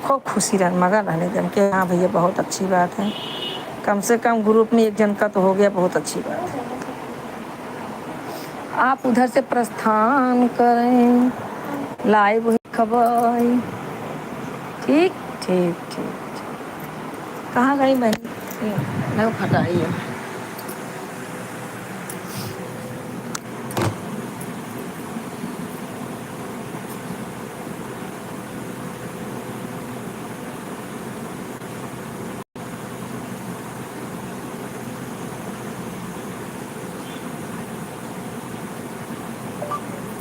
खूब खुशी रह मगन रहने दें कि हाँ भैया बहुत अच्छी बात है, कम से कम ग्रुप में एक जन का तो हो गया, बहुत अच्छी बात है। आप उधर से प्रस्थान करें, लाइव हुई खबर। ठीक ठीक ठीक। कहाँ गई बहन? नहीं फटाई है।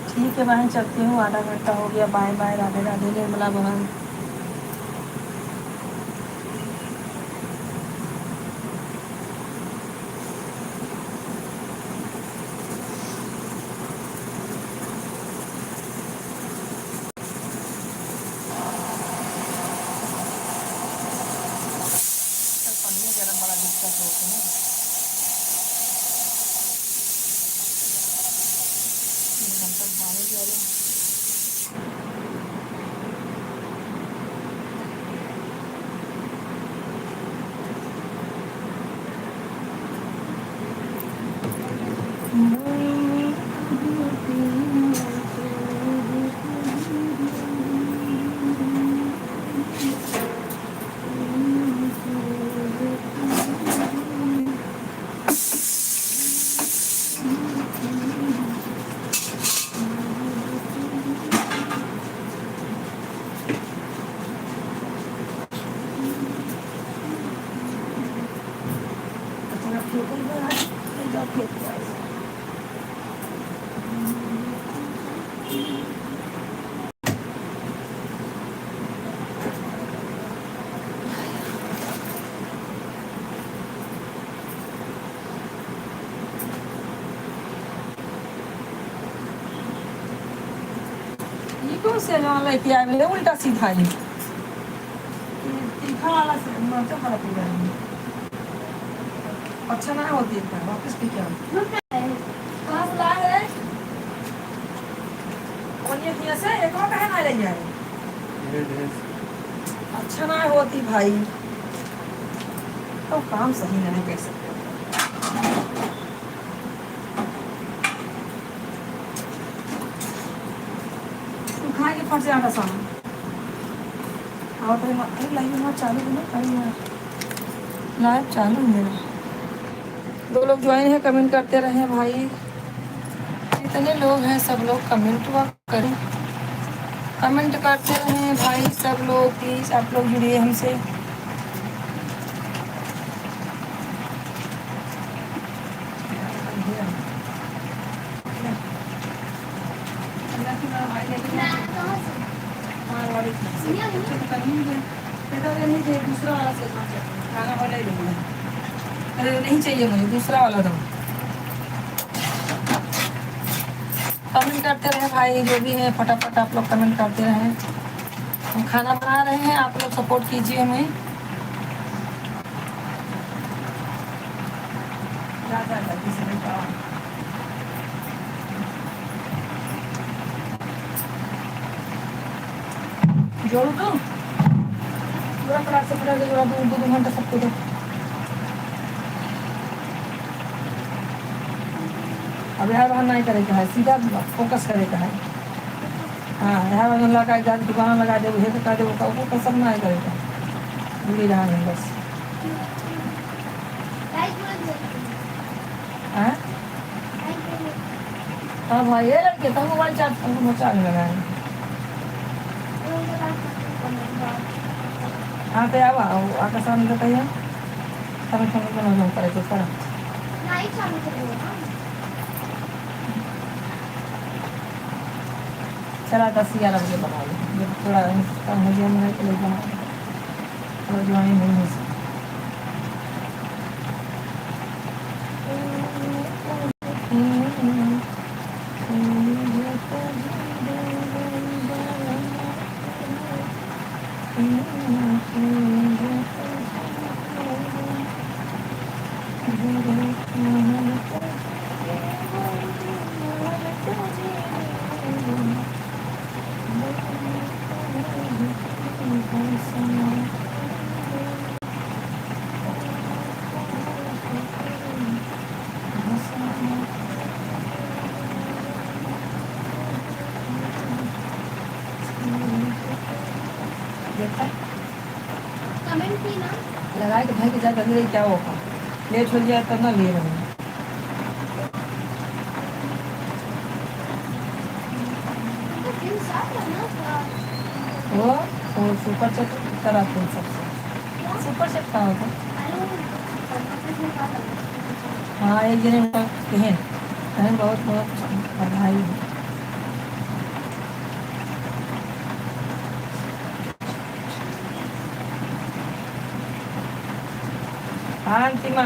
ठीक है बहन, चलती हूँ, आधा घंटा हो गया। बाय बाय, राधे राधे निर्मला बहन। पानी गर्म बड़ा दिक्कत होती है ना। पानी गर्म से लेके आए मेरे उल्टा सीधा ही तीखा वाला से मरचा वाला पी रही अच्छा ना होती है, वापस पी के कहाँ से ला है और से एक और कहे ना ले जाए। अच्छा ना होती भाई, तो काम सही नहीं कर सकते। खा के फट से आटा सामान और तो लाइव चालू है ना, कहीं लाइव चालू है मेरा। दो लोग ज्वाइन है, कमेंट करते रहे भाई, इतने लोग हैं, सब लोग कमेंट करें, कमेंट करते रहे भाई सब लोग, प्लीज़ आप लोग जुड़िए हमसे। दूसरा वाला से खाना वाला ही नहीं चाहिए मुझे, दूसरा वाला दो। कमेंट करते रहे भाई, जो भी है फटाफट आप लोग कमेंट करते रहे। हम खाना बना रहे हैं, आप लोग सपोर्ट कीजिए हमें। जोड़ू तो पूरा फटाक से फटाक जोड़ा, दो घंटा सबको दो। अब यहाँ बाहर नहीं करेगा है, सीधा फोकस करेगा है। हाँ यहाँ बाहर लगा दुकान लगा दे, उसे कर दे, वो सब नहीं करेगा, भूली रहा है बस। हाँ भाई ये लड़के तो मोबाइल चार्ज करके मचा लगा है। हाँ तो आओ आका सामने बताइए, समय समय पर करे तो करा चला 10-11 बजे बना लो, जब थोड़ा कम हो गया मेरा तो बना थोड़ा ज्वाइन नहीं हो सकता। देखा कमेंट की ना लगा के भाई के साथ अंदर क्या होगा, लेट हो गया तब ना ले रहे हैं। तो दिन साफ है ना थोड़ा वो सुपर सेट कराते हैं सबसे। सुपर सेट कहाँ होता है? हाँ एक जने बहन बहन बहुत बहुत बधाई है। हाँ अंतिमा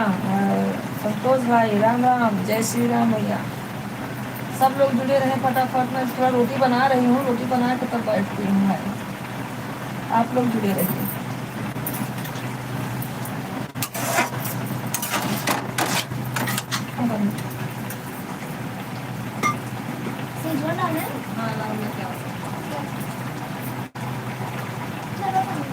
संतोष भाई राम राम, जय श्री राम भैया। सब लोग जुड़े रहे फटाफट। मैं थोड़ा रोटी बना रही हूँ, रोटी बना के तब बैठती हूँ भाई। आप लोग जुड़े रहिए। सेजवान डालना है हाँ लाओ मैं क्या चलो खाने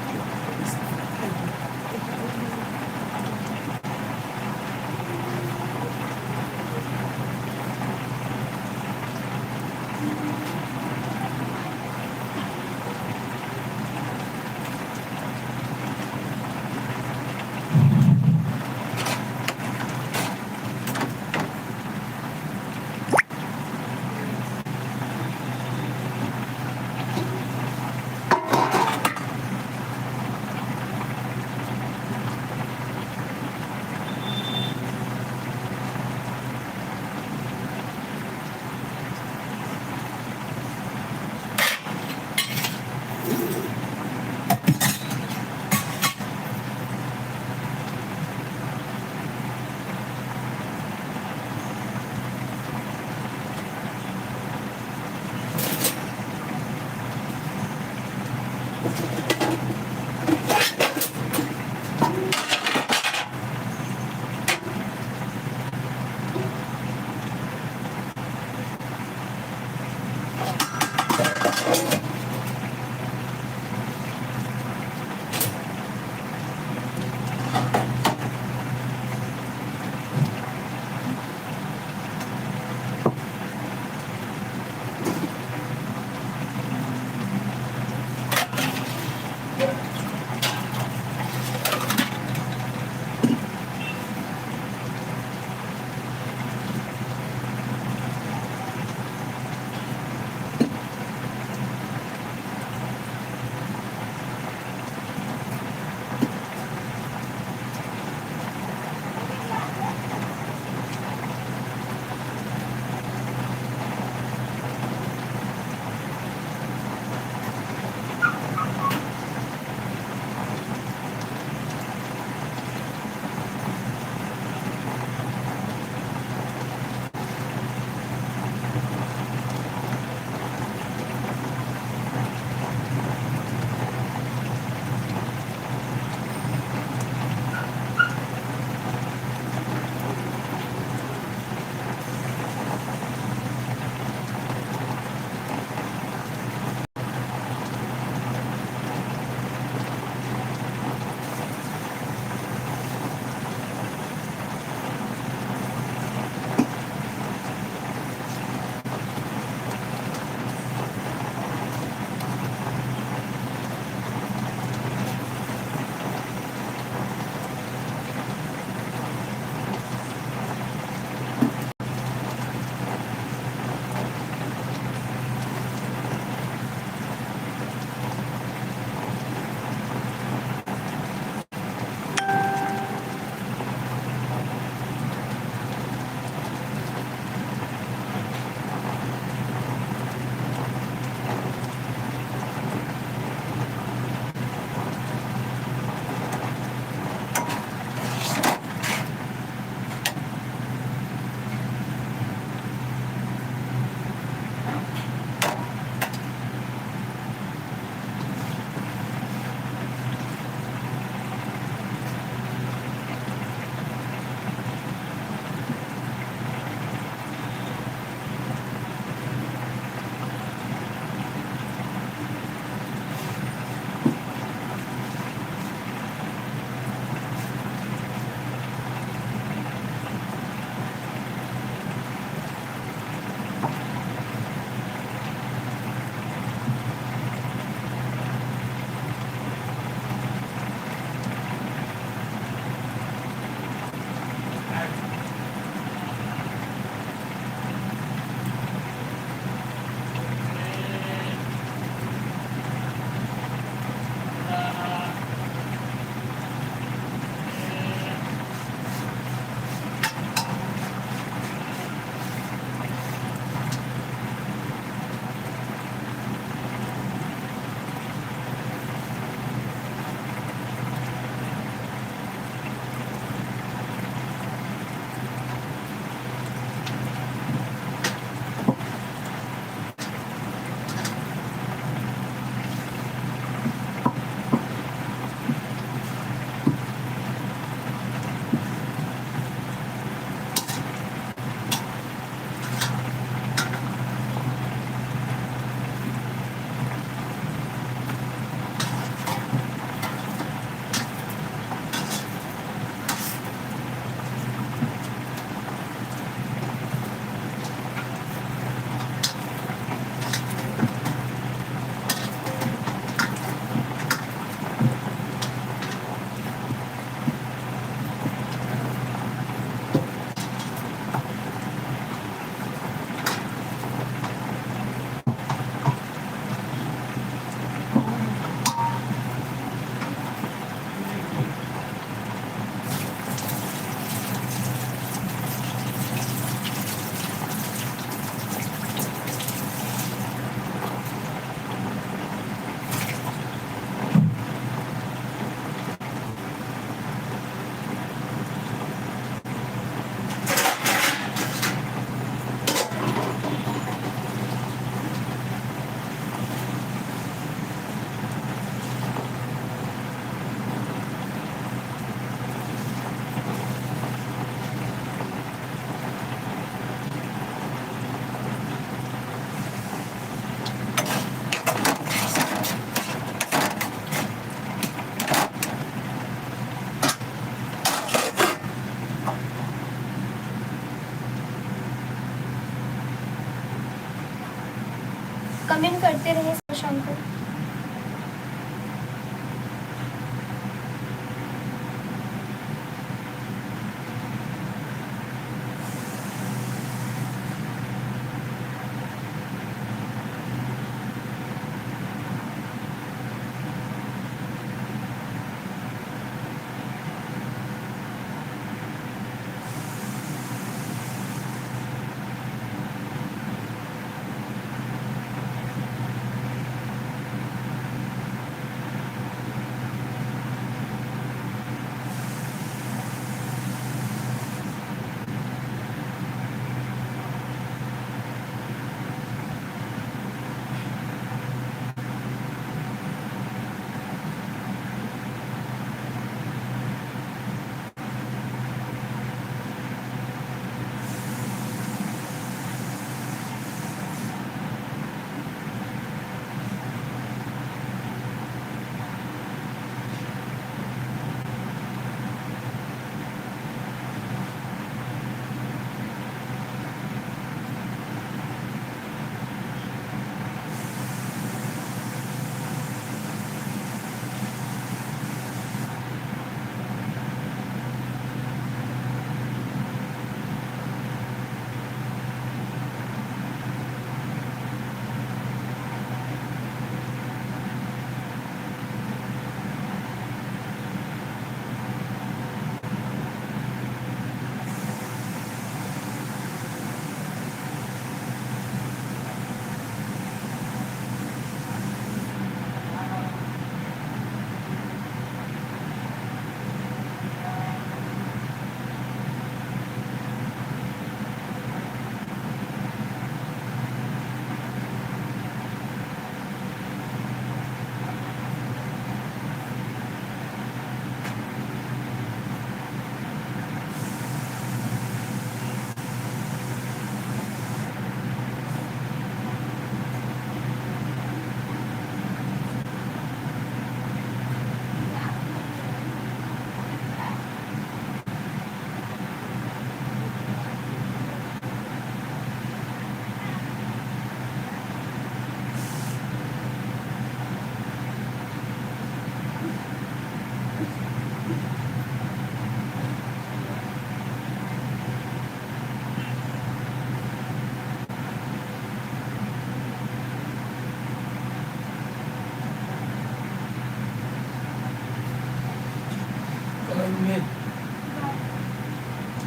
कमेंट करते रहे शाम को।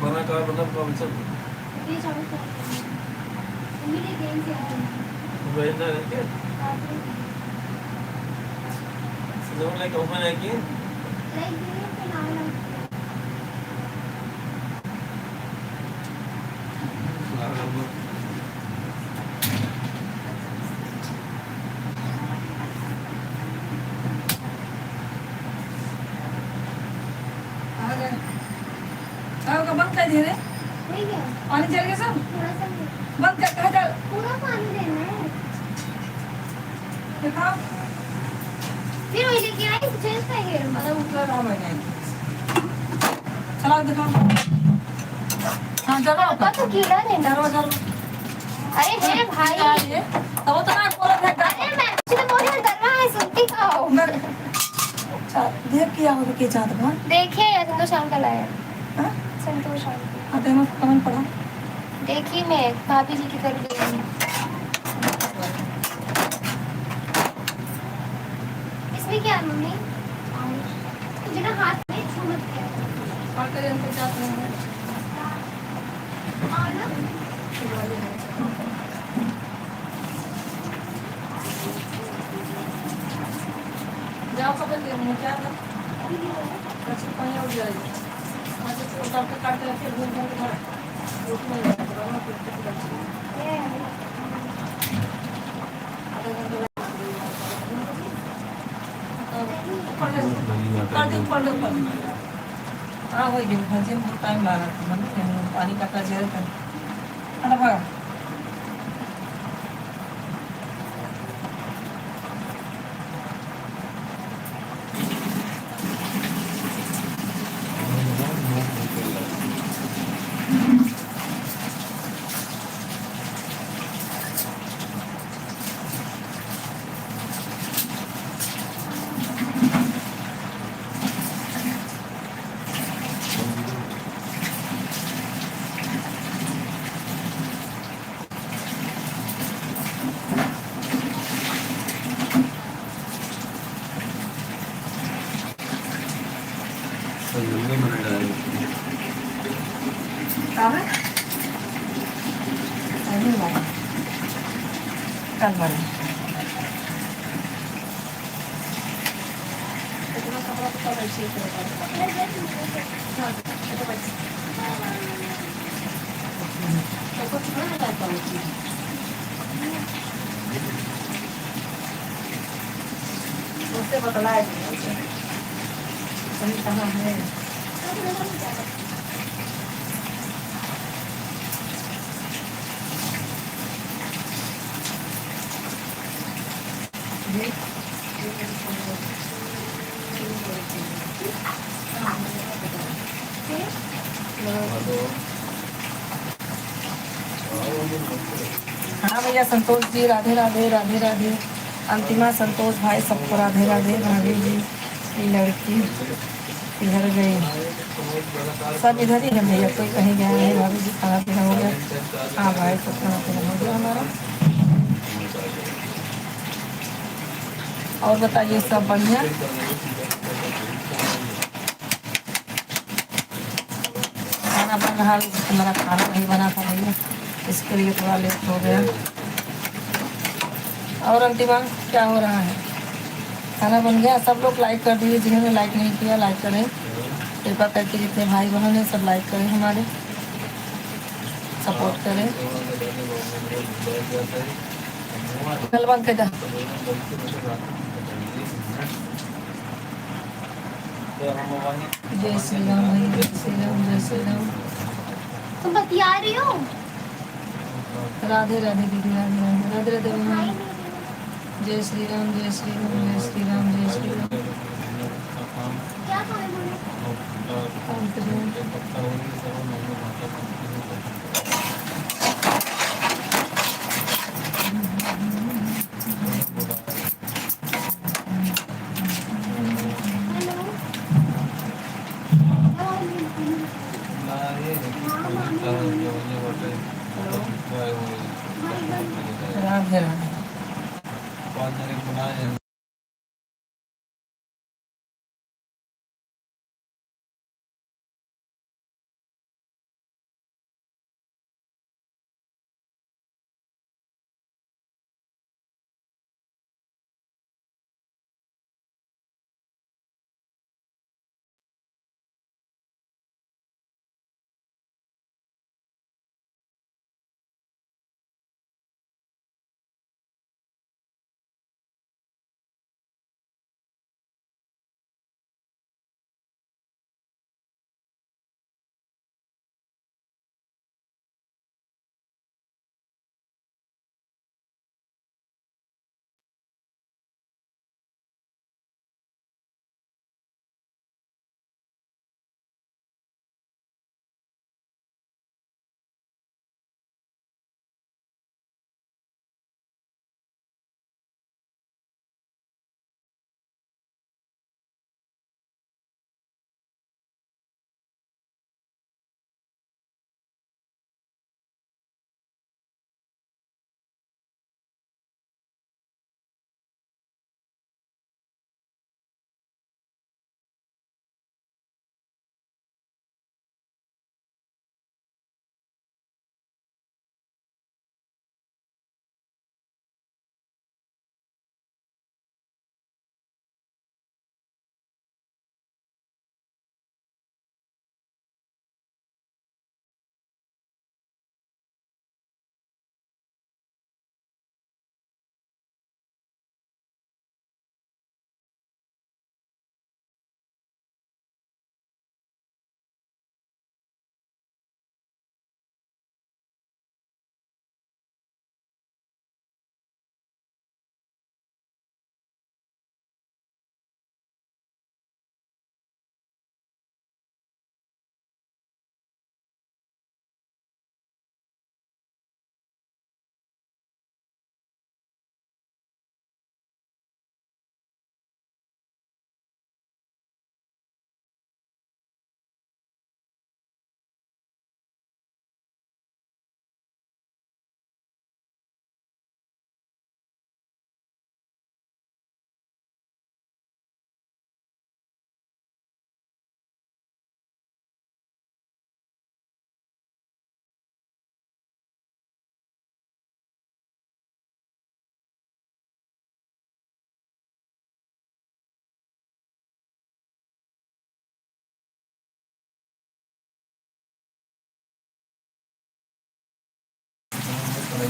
बना का मतलब कौन सा ये चावल का मेरे गेम से आते हैं वेना है क्या सो लाइक ओपन है कि लाइक ये पे नाम आ गए चाय का बंद कर दिए रे ठीक है पानी चल गया सब थोड़ा सा बंद कर कहा चल पूरा पानी देना है दिखाओ फिर वही लेके आई चेंज करेंगे अरे उतना रहा मैंने चला दिखाओ हाँ चलो पापा तो कीड़ा देना चलो चलो अरे है भाई अब तो ना बोला था अरे मैं तो बोल रही हूं दरवा है सुनती खाओ अच्छा देख किया हो के चाहत बा देखिए संतोष अंकल आए हां संतोष अंकल आते हैं कमेंट पढ़ा देखी मैं भाभी जी की तरफ गई इसमें क्या है मम्मी मुझे ना हाथ में छू मत किया और करे उनको चाहते हैं और ना जाओ कपड़े दे मुझे क्या था कच्ची पानी उड़ जाएगी आज तो उतार के काट के फिर घूम घूम के घर उसमें जाएगा ना फिर ये आधा घंटा कर दे ऊपर ऊपर हाँ वही दिन भाजी में बहुत टाइम लगा था मतलब पानी का का जेल था अरे भागा तो जल्दी मैंने डाली कहाँ है? अभी वाला कल वाला इतना कपड़ा तो कल अच्छी तरह हाँ तो बच्चे तो कुछ नहीं रहता वो चीज़ उससे बतलाए सही कहाँ है जी हाँ भैया संतोष जी राधे राधे राधे राधे अंतिमा संतोष भाई सबको राधे राधे भाभी जी ये लड़की इधर गई सब इधर ही है भैया कोई कहीं गया नहीं भाभी जी खाना पीना हो गया हाँ भाई तो खाना पीना हो गया हमारा और बताइए सब बढ़िया खाना बन रहा मेरा खाना नहीं बना था भैया इसके लिए थोड़ा लेट हो गया और अंतिमा क्या हो रहा है खाना बन गया सब लोग लाइक कर दीजिए जिन्होंने लाइक नहीं किया लाइक करें कृपा करके जितने भाई बहन हैं सब लाइक करें हमारे सपोर्ट करें कल बंद कर जा जय श्री राम भाई जय श्री राम जय श्री राम तुम बतिया रही हो राधे राधे दीदी राधे राधे राधे राधे बहन जय श्री राम जय श्री राम जय श्री राम जय श्री राम क्या खाने बोले काम करें हेलो राधे राधे बनाए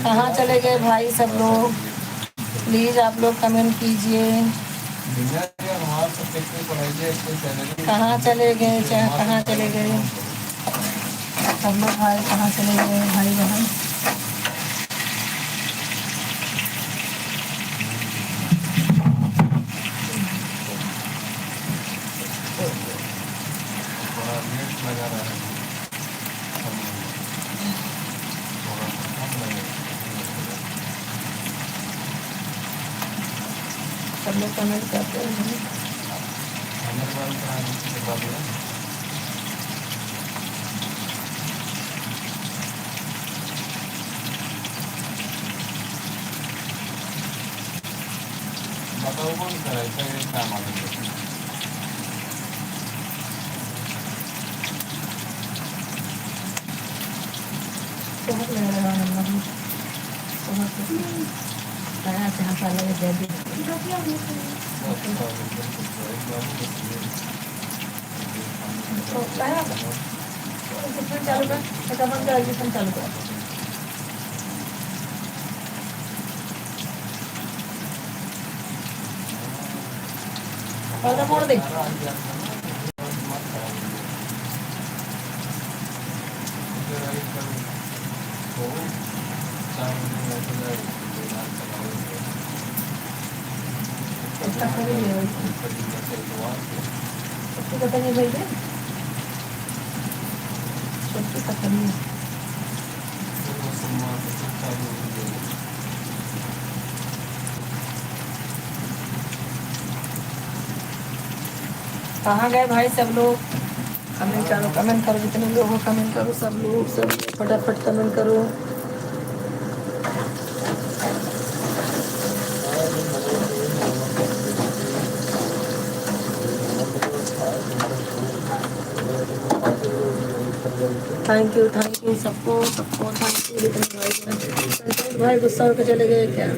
कहाँ चले गए भाई सब लोग? प्लीज़ आप लोग कमेंट कीजिए। कहाँ चले गए, चाहे कहाँ चले गए सब लोग भाई, कहाँ चले गए भाई बहन? सब लोग कमेंट करते हैं। बताओ कौन करायचं हे काम आलं बहुत लग रहा है मतलब बहुत नया से हंसा लगे जल्दी। तो लाया कितने चालू कर, फटाफट ग्रेजुएशन चालू कर। और मोड़ दे। इसका खरीद ले सबको बताइए भाई दे सबको बताइए। कहाँ गए भाई सब लोग? कमेंट करो, कमेंट करो, जितने लोग हो कमेंट करो, सब लोग सब फटाफट कमेंट करो। थैंक यू सबको सबको थैंक यू। जितने भाई गुस्सा होकर चले गए क्या?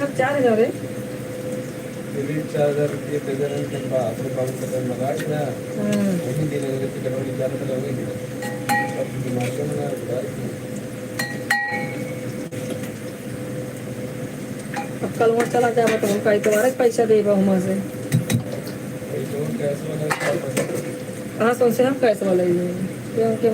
सब 4000 है। 4000 रुपये आपने 500 लगा ना वही देने लगे टिकट वाली 4000 हो गई अब दिमाग में ना अब कल वहाँ चला जाए तो उनका दोबारा पैसा देगा वहाँ से। हाँ सोचे हम कैसे वाला ही क्योंकि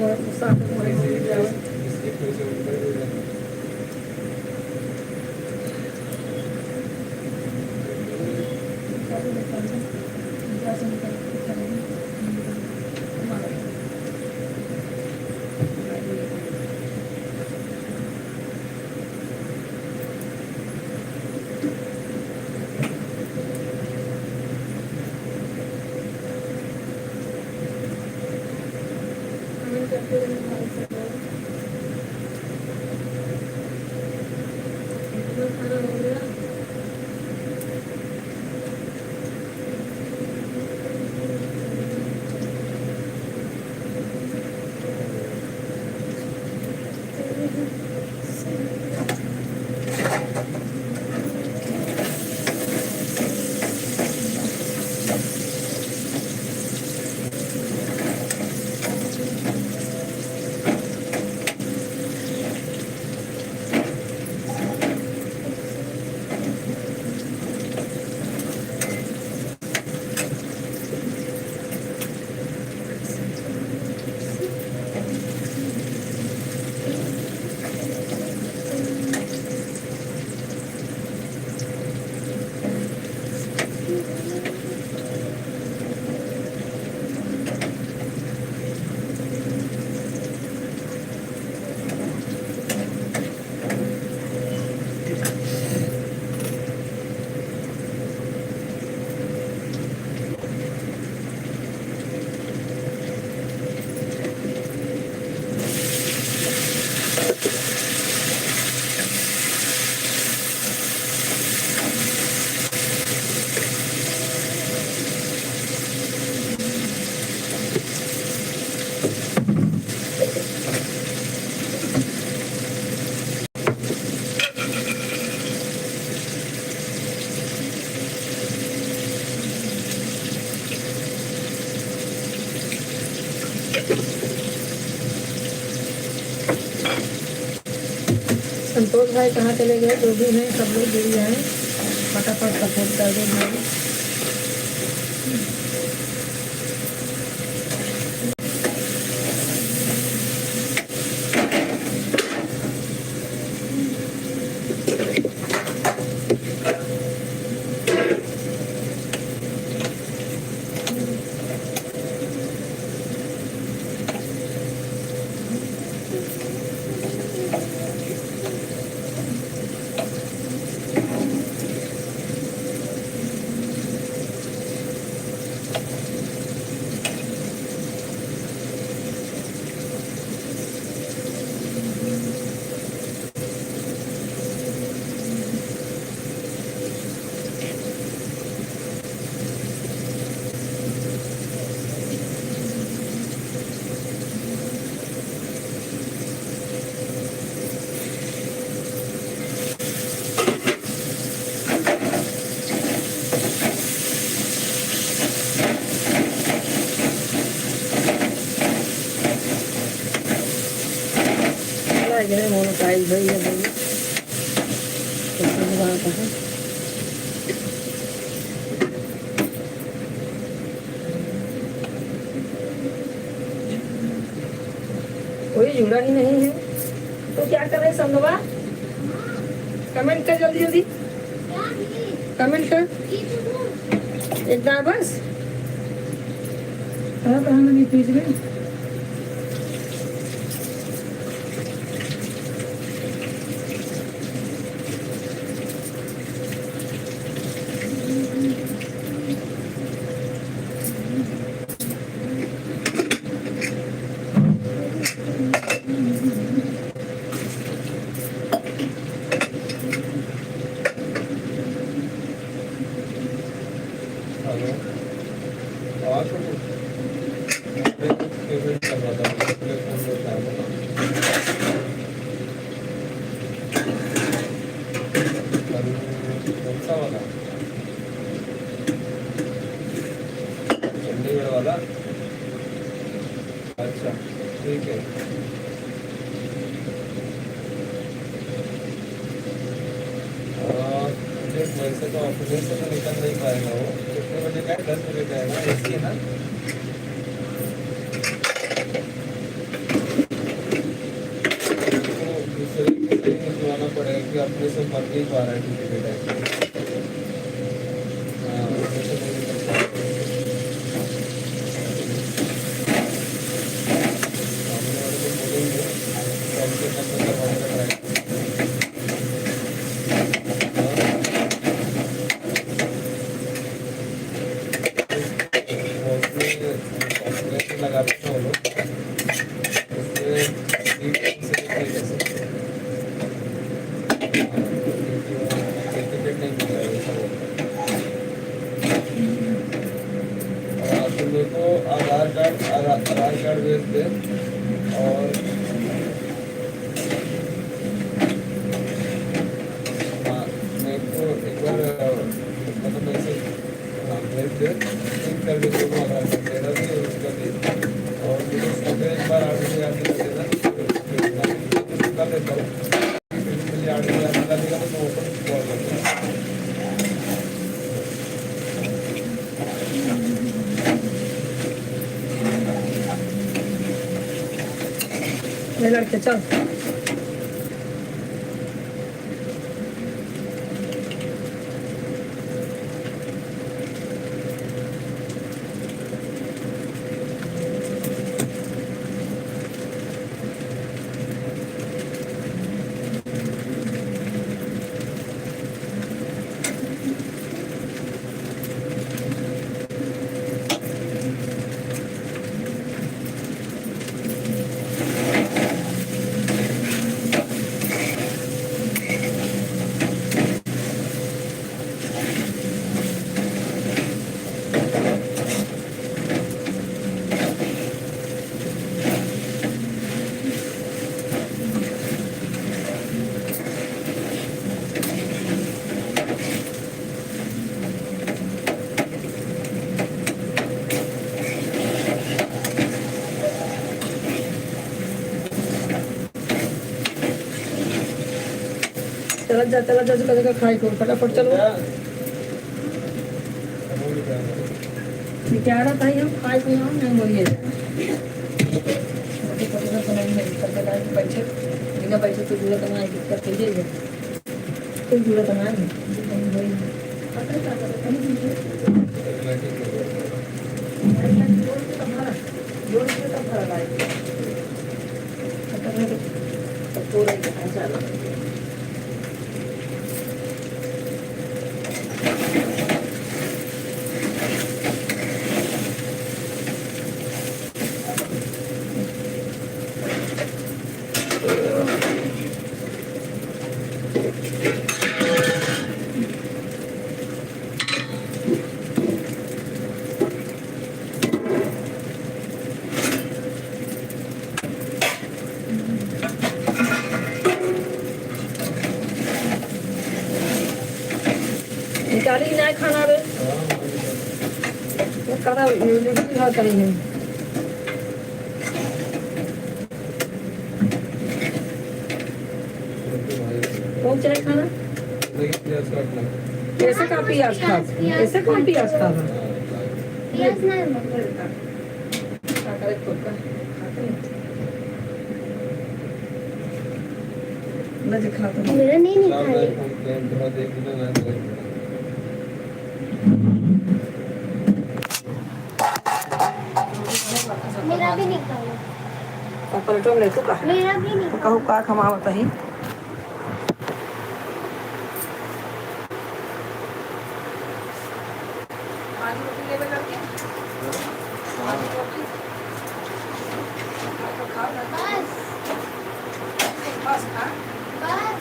संतोष भाई कहाँ चले गए, जो भी हैं सब लोग जुड़ जाएँ, फटाफट सपोर्ट कर दें भाई। मोनोटाइज भाई है भाई, तो बात है। कोई जुड़ा ही नहीं है तो क्या कर रहे संगवा? कमेंट कर जल्दी जल्दी, कमेंट कर एक बार बस। प्लीज में हेलो, आवाज़ को पेमेंट कर रहा था, मुझे फोन में था कौन सा वाला, चंडीगढ़ वाला? अच्छा ठीक है। वैसे तो ऑफिस से तो निकल नहीं पाएगा वो। कितने बजे का है? 10 बजे का है ना? ऐसी है ना? तो दूसरे निकलवाना पड़ेगा कि अपने से बन नहीं पा रहा है ड्यूटी के टाइम। हाँ, अपने से नहीं निकल पा रहा है। सामने वाले को बोलेंगे कम से कम करवाने का ट्राई। लगाते हैं वो लोग, उससे सर्टिफिकेट नहीं मिल रहा है वैसा बोलता है। तो मेरे को आधार कार्ड भेज दे और हाँ मेरे को एक बार मतलब मैसेज भेज दे, लिंक कर दे मेरे को आधार कार्ड तेरा भी और उसका भी। और मुझे सुबह एक बार 8 बजे आके कर देना, कर देता हूँ। फिर मुझे 8 बजे आके कर देगा तो मैं ओपन कॉल कर दूँगा। मेरे लड़के चल। चला जा कदेगा खाई को फटाफट चलो क्या रहा था हम खाई को हम नहीं बोलिए पैसे बिना पैसे तो जुड़ा कमाए दिक्कत हो जाएगी कोई जुड़ा कमाए निकाली नहीं खाना रे ये करा लिट्टी खा करी है कौन चाहे खाना कैसे का प्याज खा कैसे कौन प्याज खा प्याज नहीं मम्मी मैं खाता हूँ मेरा नहीं निकाली मेरा भी निकालो पलटो ले तू का मेरा भी निकालो कहू का खमावत ही बस बस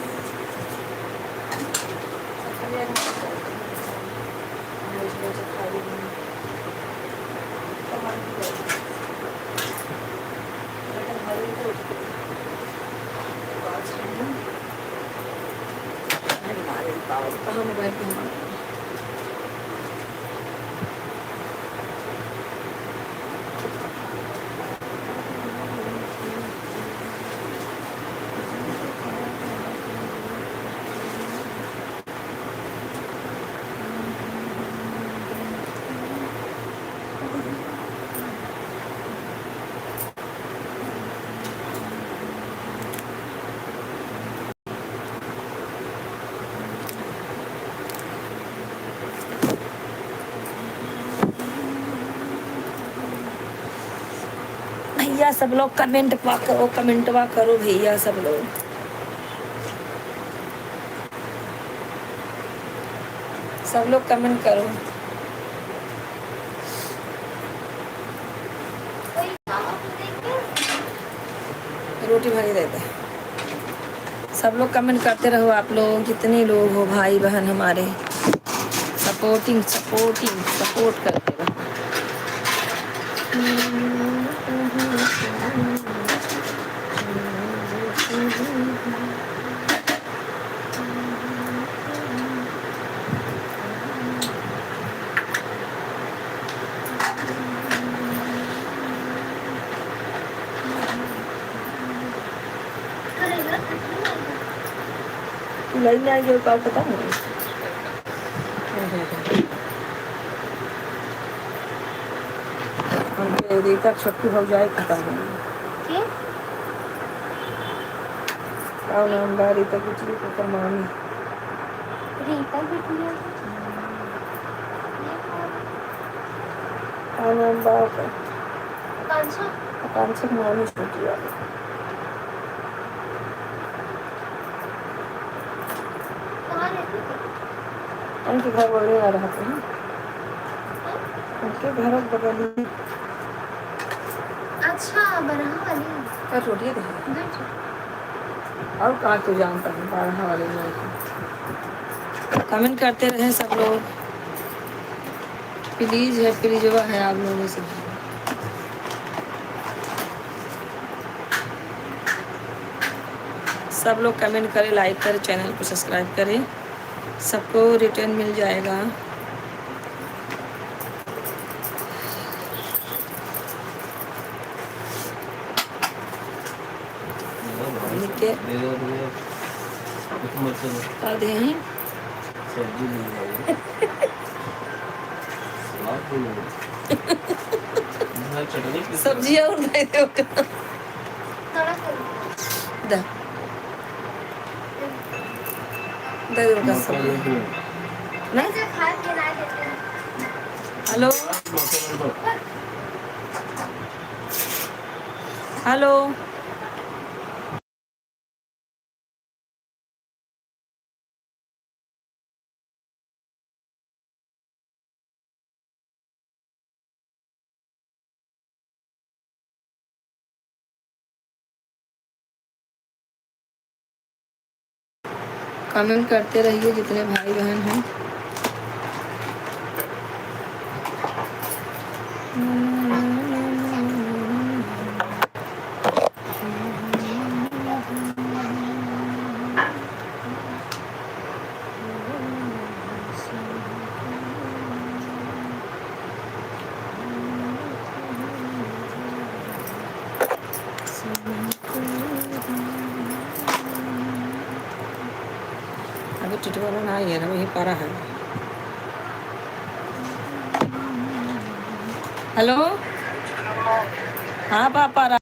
कहाँ मोबाइल पे भैया सब लोग कमेंटवा करो भैया सब लोग कमेंट करो कोई खाओ तो देखो रोटी भरी देते सब लोग कमेंट करते रहो आप लोग जितने लोग हो भाई बहन हमारे सपोर्ट करते रहो करेगा लाइन आ गया का पता नहीं हमके देखा छोटू हो जाए खत्म हो गई के का नाम बारी तक कुछ को मामी रीता बिटिया का नाम बाप कौन सा आकांक्षा की मामी छोटी वाली कहाँ रहती थी उनके घर बगल आ रहा था उनके घर बगल में अच्छा बरहा वाली का छोटी है उधर से। और कहाँ तो जानता हूँ बारह वाले में कमेंट करते रहे सब लोग प्लीज वो है आप लोगों से सब लोग कमेंट करें लाइक करें चैनल को सब्सक्राइब करें सबको रिटर्न मिल जाएगा कर दिए हैं सब्जी नहीं है सलाद नहीं है चटनी किस सब्जियां और नहीं दे थोड़ा सा दे दे दो का सब्जी नहीं ऐसे खा के ना देते हैं हेलो हेलो कमेंट करते रहिए जितने भाई बहन हैं अभी टिटवाला ना ही है ना वही पारा है हेलो हाँ पापा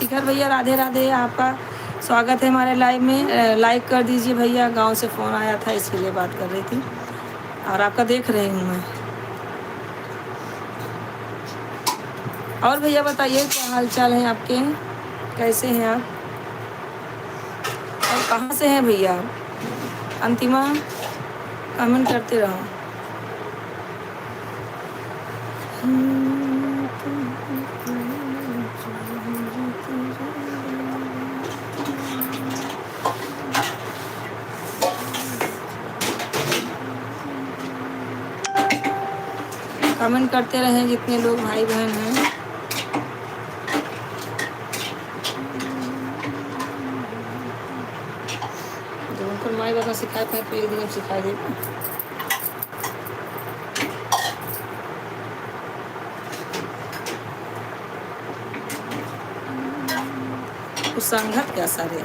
शिखर भैया राधे राधे, आपका स्वागत है हमारे लाइव में। लाइक कर दीजिए भैया, गांव से फ़ोन आया था इसके लिए बात कर रही थी और आपका देख रही हूँ मैं। और भैया बताइए क्या हाल चाल है आपके, कैसे हैं आप और कहाँ से हैं भैया? अंतिमा कमेंट करते रहो। कमेंट करते रहें जितने लोग भाई बहन हैं। जब उनको माई बाबा सिखाए थे तो एक दिन सिखा देगा। उस संगत क्या सारे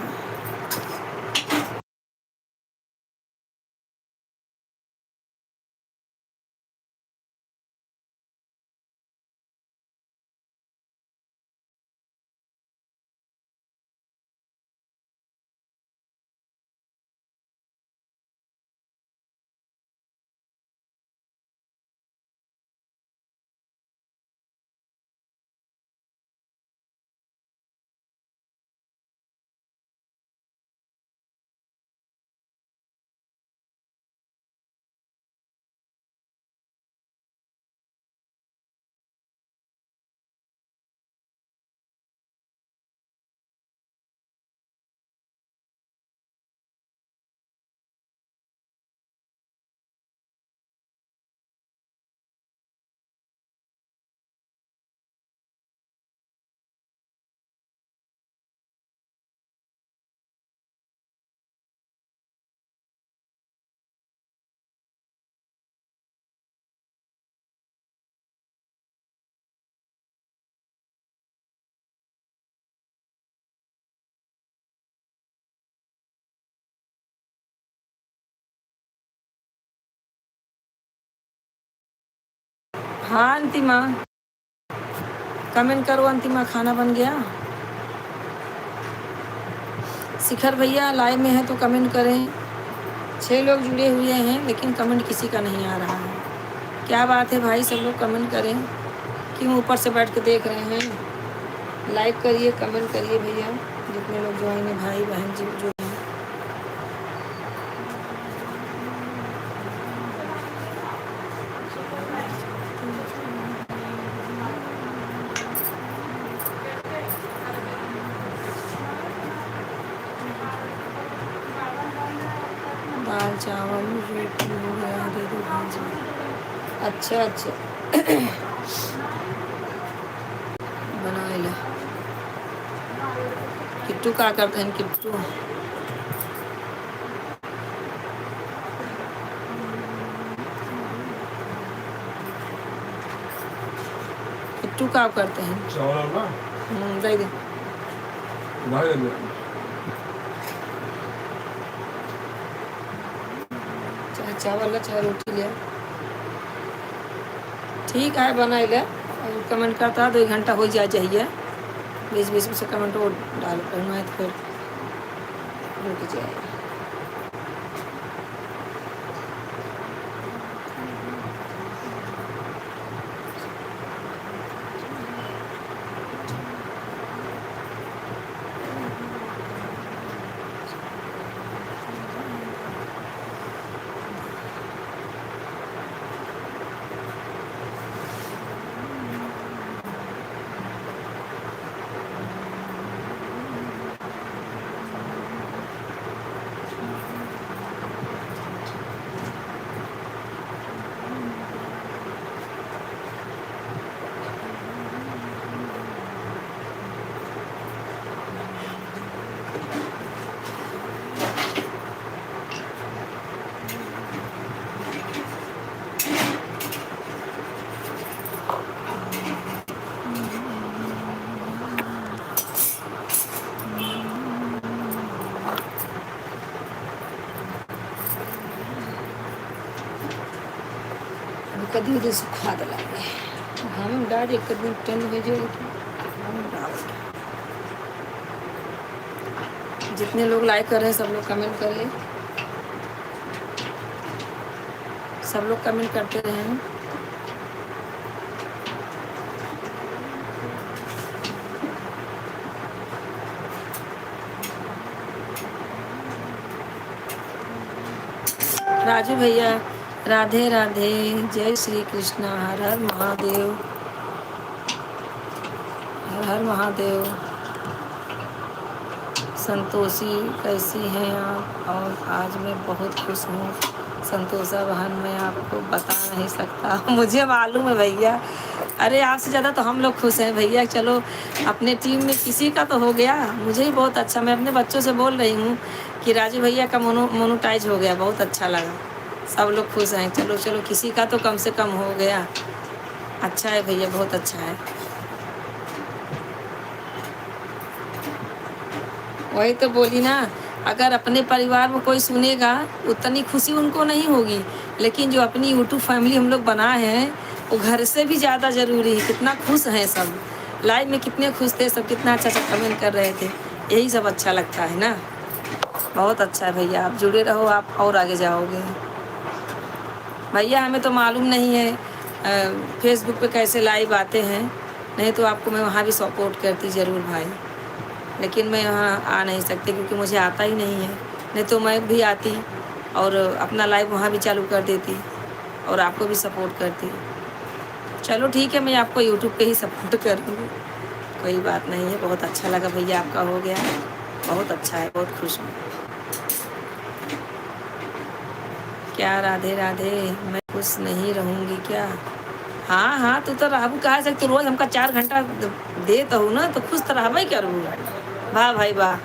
हाँ अंतिमा कमेंट करो। अंतिमा खाना बन गया? शिखर भैया लाइव में है तो कमेंट करें। 6 लोग जुड़े हुए हैं लेकिन कमेंट किसी का नहीं आ रहा है। क्या बात है भाई, सब लोग कमेंट करें। क्यों ऊपर से बैठ के देख रहे हैं? लाइक करिए, कमेंट करिए भैया, जितने लोग ज्वाइन है भाई बहन जी जो हैं। दाल चावल रोटी हो गया, दे दो भाजी। अच्छा अच्छा बनाए ले। किट्टू क्या करते हैं? किट्टू किट्टू क्या करते हैं? चावल ना दे दे। भाई चाहे चावल ले चाहे रोटी ले, ठीक है बना ले। कमेंट करता 2 घंटा हो जाए चाहिए, बीच बीच में से कमेंट वो डाल करना है तो फिर रुक जाए। कभी दिन सुखा दिला हम डाल एक दिन टेन भेजे हम डाल जितने लोग लाइक कर रहे हैं सब लोग कमेंट करें, सब लोग कमेंट करते रहें। राजू भैया राधे राधे, जय श्री कृष्णा, हर हर महादेव, हर हर महादेव। संतोषी कैसी हैं आप? और आज मैं बहुत खुश हूँ संतोषा बहन, मैं आपको बता नहीं सकता। मुझे मालूम है भैया, अरे आपसे ज़्यादा तो हम लोग खुश हैं भैया। चलो अपने टीम में किसी का तो हो गया, मुझे ही बहुत अच्छा। मैं अपने बच्चों से बोल रही हूँ कि राजू भैया का मोनोटाइज हो गया, बहुत अच्छा लगा, सब लोग खुश हैं। चलो चलो किसी का तो कम से कम हो गया, अच्छा है भैया, बहुत अच्छा है। वही तो बोली ना, अगर अपने परिवार में कोई सुनेगा उतनी खुशी उनको नहीं होगी, लेकिन जो अपनी यूट्यूब फैमिली हम लोग बनाए हैं वो घर से भी ज़्यादा ज़रूरी है। कितना खुश हैं सब, लाइव में कितने खुश थे सब, कितना अच्छा अच्छा कमेंट कर रहे थे, यही सब अच्छा लगता है ना। बहुत अच्छा है भैया, आप जुड़े रहो, आप और आगे जाओगे भैया। हमें तो मालूम नहीं है फेसबुक पे कैसे लाइव आते हैं, नहीं तो आपको मैं वहाँ भी सपोर्ट करती ज़रूर भाई, लेकिन मैं वहाँ आ नहीं सकती क्योंकि मुझे आता ही नहीं है। नहीं तो मैं भी आती और अपना लाइव वहाँ भी चालू कर देती और आपको भी सपोर्ट करती। चलो ठीक है, मैं आपको यूट्यूब पे ही सपोर्ट करूँगी, कोई बात नहीं है। बहुत अच्छा लगा भैया, आपका हो गया, बहुत अच्छा है, बहुत खुश हूँ। क्या राधे राधे, मैं खुश नहीं रहूँगी क्या? हाँ हाँ, तू तो रहबू कहा से, तू रोज़ हमका 4 घंटा दे तो हूँ ना, तो खुश तो रहबे करूँ। वाह भाई वाह,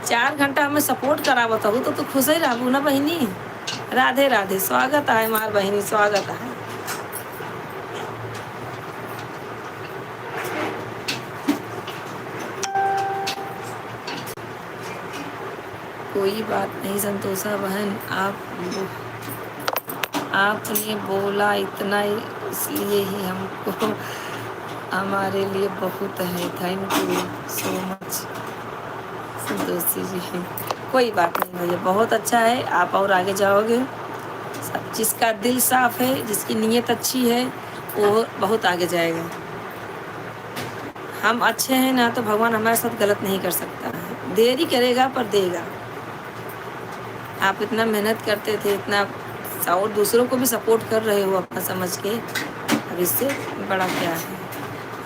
4 घंटा हमें सपोर्ट करावत हूँ तो तू खुश ही रहबू ना बहिनी। राधे राधे, स्वागत है मार बहिनी, स्वागत है। कोई बात नहीं संतोषा बहन, आपने बोला इतना इसलिए ही हमको हमारे लिए बहुत है। Thank you so much Santoshi ji. कोई बात नहीं भैया, बहुत अच्छा है, आप और आगे जाओगे। सब जिसका दिल साफ है, जिसकी नीयत अच्छी है, वो बहुत आगे जाएगा। हम अच्छे हैं ना, तो भगवान हमारे साथ गलत नहीं कर सकता है, देरी करेगा पर देगा। आप इतना मेहनत करते थे, इतना और दूसरों को भी सपोर्ट कर रहे हो अपना समझ के, अब इससे बड़ा क्या है।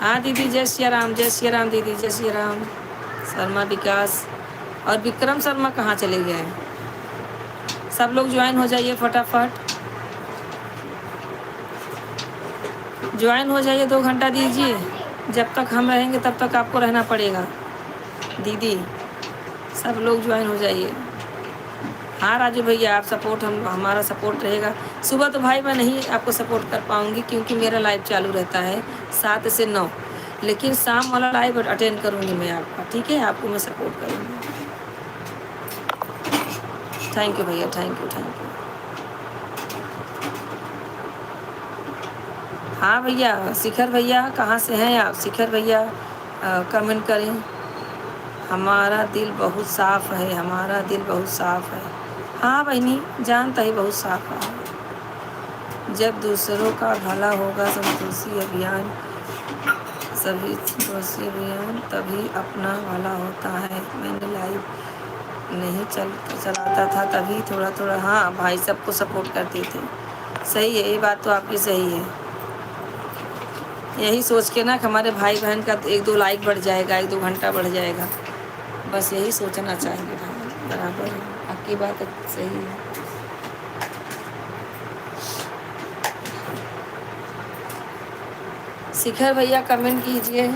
हाँ दीदी, जय श्री राम, जय श्री राम दीदी, जय श्री राम। शर्मा विकास और विक्रम शर्मा कहाँ चले गए हैं? सब लोग ज्वाइन हो जाइए फटाफट, ज्वाइन हो जाइए। 2 घंटा दीजिए, जब तक हम रहेंगे तब तक आपको रहना पड़ेगा दीदी। सब लोग ज्वाइन हो जाइए। हाँ राजू भैया, आप सपोर्ट, हमारा सपोर्ट रहेगा। सुबह तो भाई मैं नहीं आपको सपोर्ट कर पाऊँगी क्योंकि मेरा लाइव चालू रहता है 7 से 9, लेकिन शाम वाला लाइव अटेंड करूँगी मैं आपका, ठीक है, आपको मैं सपोर्ट करूँगी। थैंक यू भैया, थैंक यू, थैंक यू। हाँ भैया, शिखर भैया कहाँ से हैं आप? शिखर भैया कमेंट करें। हमारा दिल बहुत साफ़ है, हमारा दिल बहुत साफ़ है। हाँ बहनी, जानता ही बहुत साफ़ है। जब दूसरों का भला होगा संतोषी अभियान, सभी संतोषी अभियान तभी अपना भला होता है। मैंने लाइव नहीं चलाता था तभी थोड़ा थोड़ा, हाँ भाई सबको सपोर्ट करते थे। सही है, ये बात तो आपकी सही है। यही सोच के ना कि हमारे भाई बहन का 1-2 लाइक बढ़ जाएगा, 1-2 घंटा बढ़ जाएगा, बस यही सोचना चाहिए भाई, बराबर है, आपकी बात सही है। शिखर भैया कमेंट कीजिए।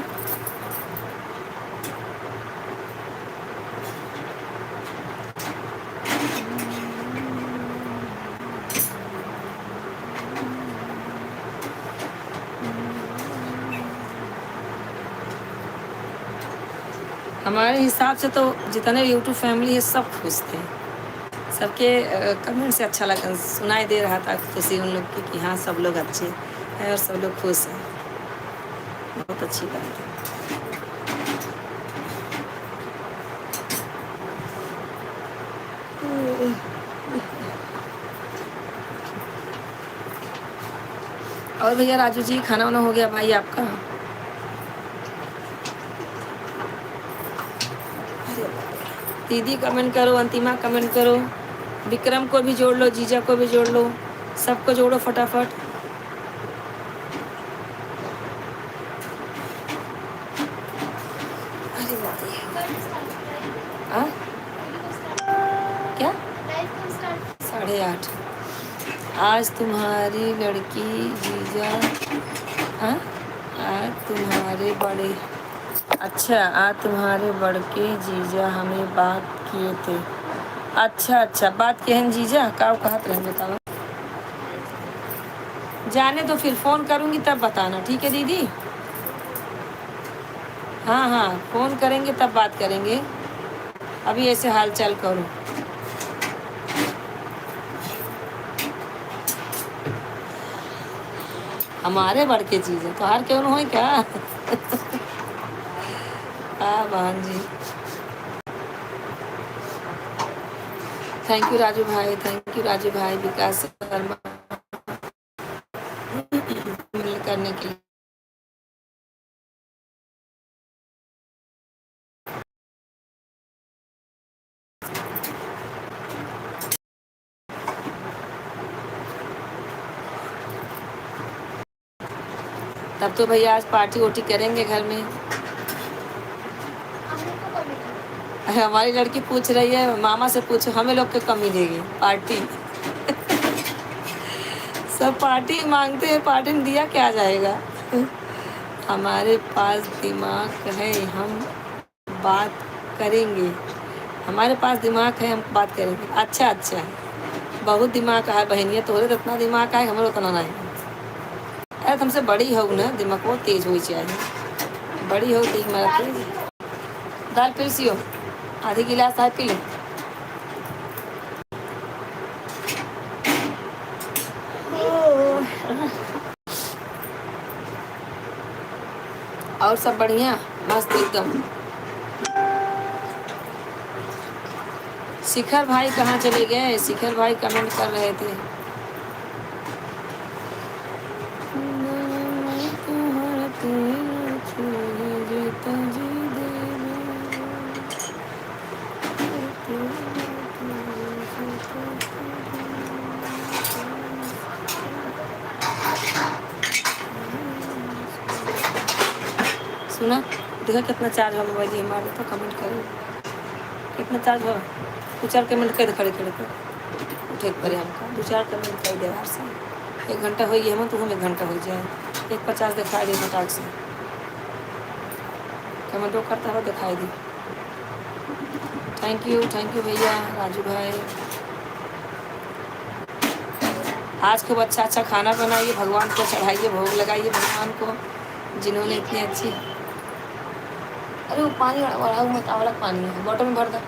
हमारे हिसाब से तो जितने यूट्यूब फैमिली है सब खुश थे, सबके कमेंट से अच्छा लगा, सुनाई दे रहा था खुशी उन लोग की कि हाँ सब लोग अच्छे हैं और सब लोग खुश हैं, बहुत अच्छी बात है। और भैया राजू जी खाना वाना हो गया भाई आपका? दीदी कमेंट करो, अंतिमा कमेंट करो, विक्रम को भी जोड़ लो, जीजा को भी जोड़ लो, सबको जोड़ो फटाफट। अरे बाप रे। हाँ? क्या? 8:30। आज तुम्हारी लड़की जीजा, हाँ, आज तुम्हारे बड़े, अच्छा आज तुम्हारे बड़के जीजा हमें बात किए थे। अच्छा बात किए हैं जीजा, का कहत रहे बताओ। जाने तो फिर फ़ोन करूँगी तब बताना, ठीक है दीदी? हाँ फ़ोन करेंगे तब बात करेंगे, अभी ऐसे हाल चाल करो। हमारे बड़के चीज़ है तो हार क्यों हो क्या? हाँ बहन जी, थैंक यू राजू भाई, थैंक यू राजू भाई, विकास शर्मा मिल करने के लिए। तब तो भैया आज पार्टी वार्टी करेंगे घर में। हमारी लड़की पूछ रही है, मामा से पूछो हमें लोग को कम मिलेगी पार्टी। सब पार्टी मांगते हैं, पार्टी में दिया क्या जाएगा। हमारे पास दिमाग है, हम बात करेंगे। हमारे पास दिमाग है, हम बात करेंगे। अच्छा बहुत दिमाग है बहनिया, तोरे तो इतना दिमाग है, हमारे उतना नहीं। अरे तुमसे बड़ी हो ना, दिमाग बहुत तेज हो चाहिए, बड़ी हो तो हमारा तेज। दाल पी सियो, आधी गिलास दाल पी लो। और सब बढ़िया मस्त एकदम। शिखर भाई कहाँ चले गए? शिखर भाई कमेंट कर रहे थे। सुना देखा कितना चार्ज हो मोबाइल हमारे, तो कमेंट करो कितना चार्ज हो। 2-4 कमेंट कर दे, खड़े खड़े कर उठे पड़े हमका, 2-4 कमेंट कर दे यार से। 1 घंटा हो गया हम तो हम 1 घंटा हो जाए, 1:50 दिखाई दे फटाक से, कमेंटो करता हो दिखाई दी। थैंक यू भैया राजू भाई। आज खूब अच्छा खाना बनाइए, भगवान को चढ़ाइए, भोग लगाइए भगवान को, जिन्होंने इतनी अच्छी। अरे वो पानी वाला मत, वाला पानी है, बॉटल में भर दो।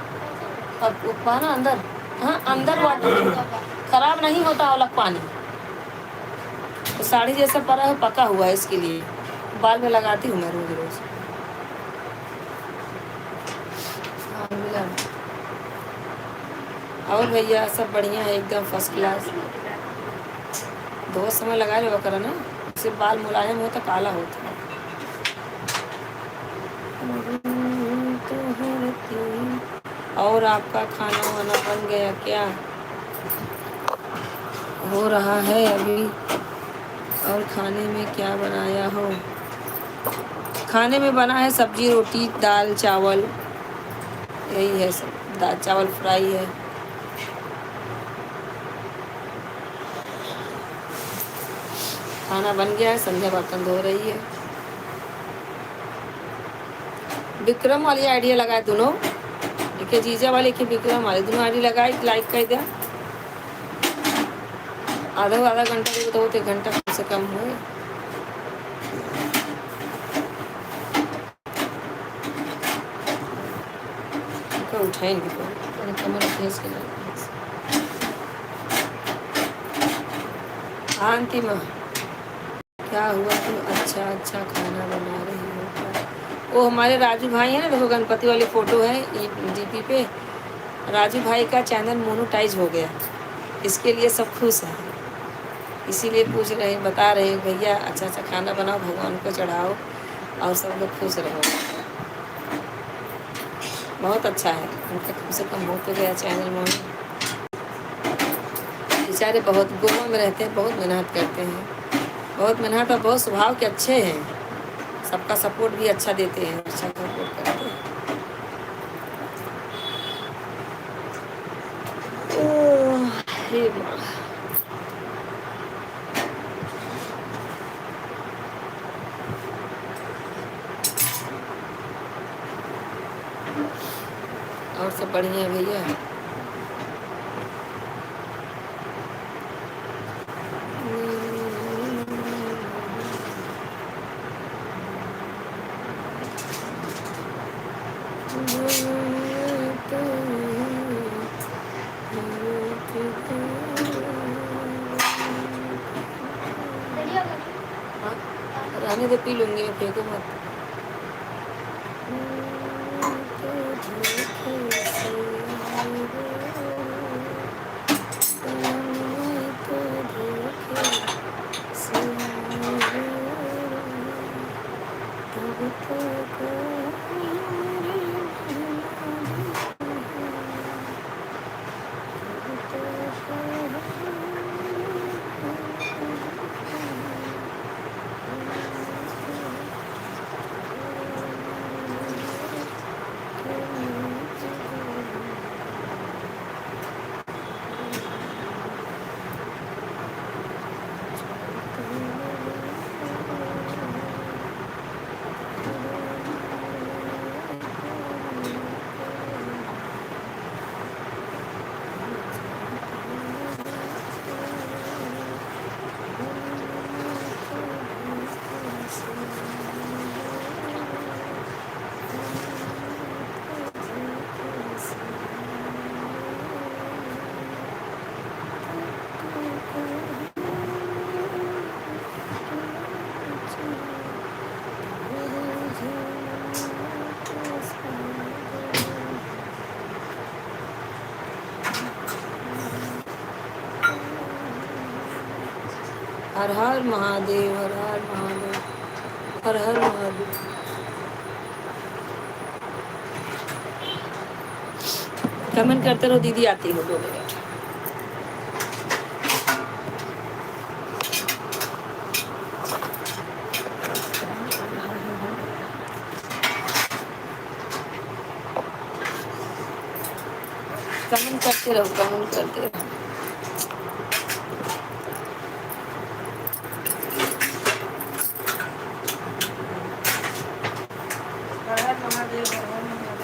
अब वो पाना अंदर, हाँ अंदर वाटर खराब नहीं होता वाला पानी, तो साड़ी जैसा पड़ा है, पका हुआ है, इसके लिए बाल में लगाती हूँ मैं रोज। हाँ मिला। और भैया सब बढ़िया है एकदम फर्स्ट क्लास। बहुत समय लगा रहे करा ना, सिर्फ बाल मुलायम होता काला होता। और आपका खाना वाना बन गया क्या? हो रहा है अभी। और खाने में क्या बनाया हो? खाने में बना है सब्जी रोटी दाल चावल, यही है सब, दाल चावल फ्राई है। खाना बन गया है, संध्या बर्तन धो रही है। विक्रम वाली आइडिया लगाए दोनों, एक जीजा वाले की विक्रम वाले, दोनों आईडी लगाए, लाइक कर दिया। आधा घंटा भी तो 1 घंटा कम से कम हुए। उठाएंगे कमर भेज के अंतिमा क्या हुआ? तुम अच्छा खाना बना रही हो क्या? वो हमारे राजू भाई हैं ना, देखो गणपति वाली फ़ोटो है डीपी पे, राजू भाई का चैनल मोनेटाइज हो गया, इसके लिए सब खुश हैं। इसीलिए पूछ रहे हैं, बता रहे हैं भैया अच्छा अच्छा खाना बनाओ, भगवान को चढ़ाओ और सब लोग खुश रहो। बहुत अच्छा है, उनका कम से कम हो तो गया चैनल में। बेचारे बहुत गोवा में रहते हैं, बहुत मेहनत करते हैं, बहुत मेहनत और बहुत स्वभाव के अच्छे हैं, सबका सपोर्ट भी अच्छा देते हैं, अच्छा सपोर्ट करते हैं। हे माँ। और सब बढ़िया है भैया। रेडी हो गए? हाँ, रहने दे, पी लूँगी मैं, फेंको मत। हर हर महादेव, हर हर महादेव, हर हर महादेव। कमेंट करते रहो, दीदी आती हो 2 मिनट। कमेंट करते रहो, कमेंट करते रहो। हर हर महादेव, हर हर महादेव।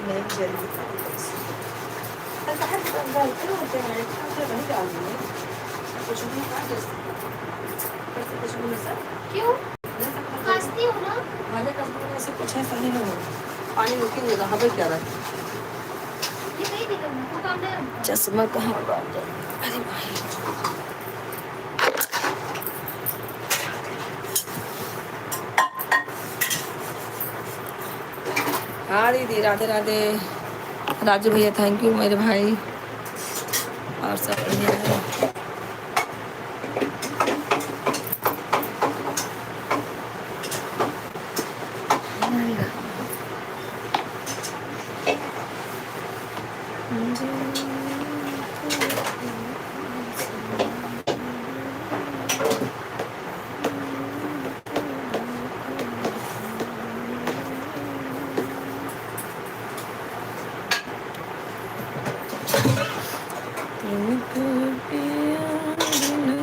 नहीं जल्दी गलती होते हैं, नहीं डालूंगी कुछ भी, कुछ भी सर क्यों? खांसती हो ना? हमारे कंपनी में से कुछ है, सही नहीं हो पानी रुकेंगे कहाँ पे, क्या रहा ये नहीं दिखा मुझको, काम नहीं। चश्मा कहाँ बात है? अरे भाई हाँ दीदी, राधे राधे। राजू भैया थैंक यू मेरे भाई, और सब बढ़िया है। तुमको प्यार न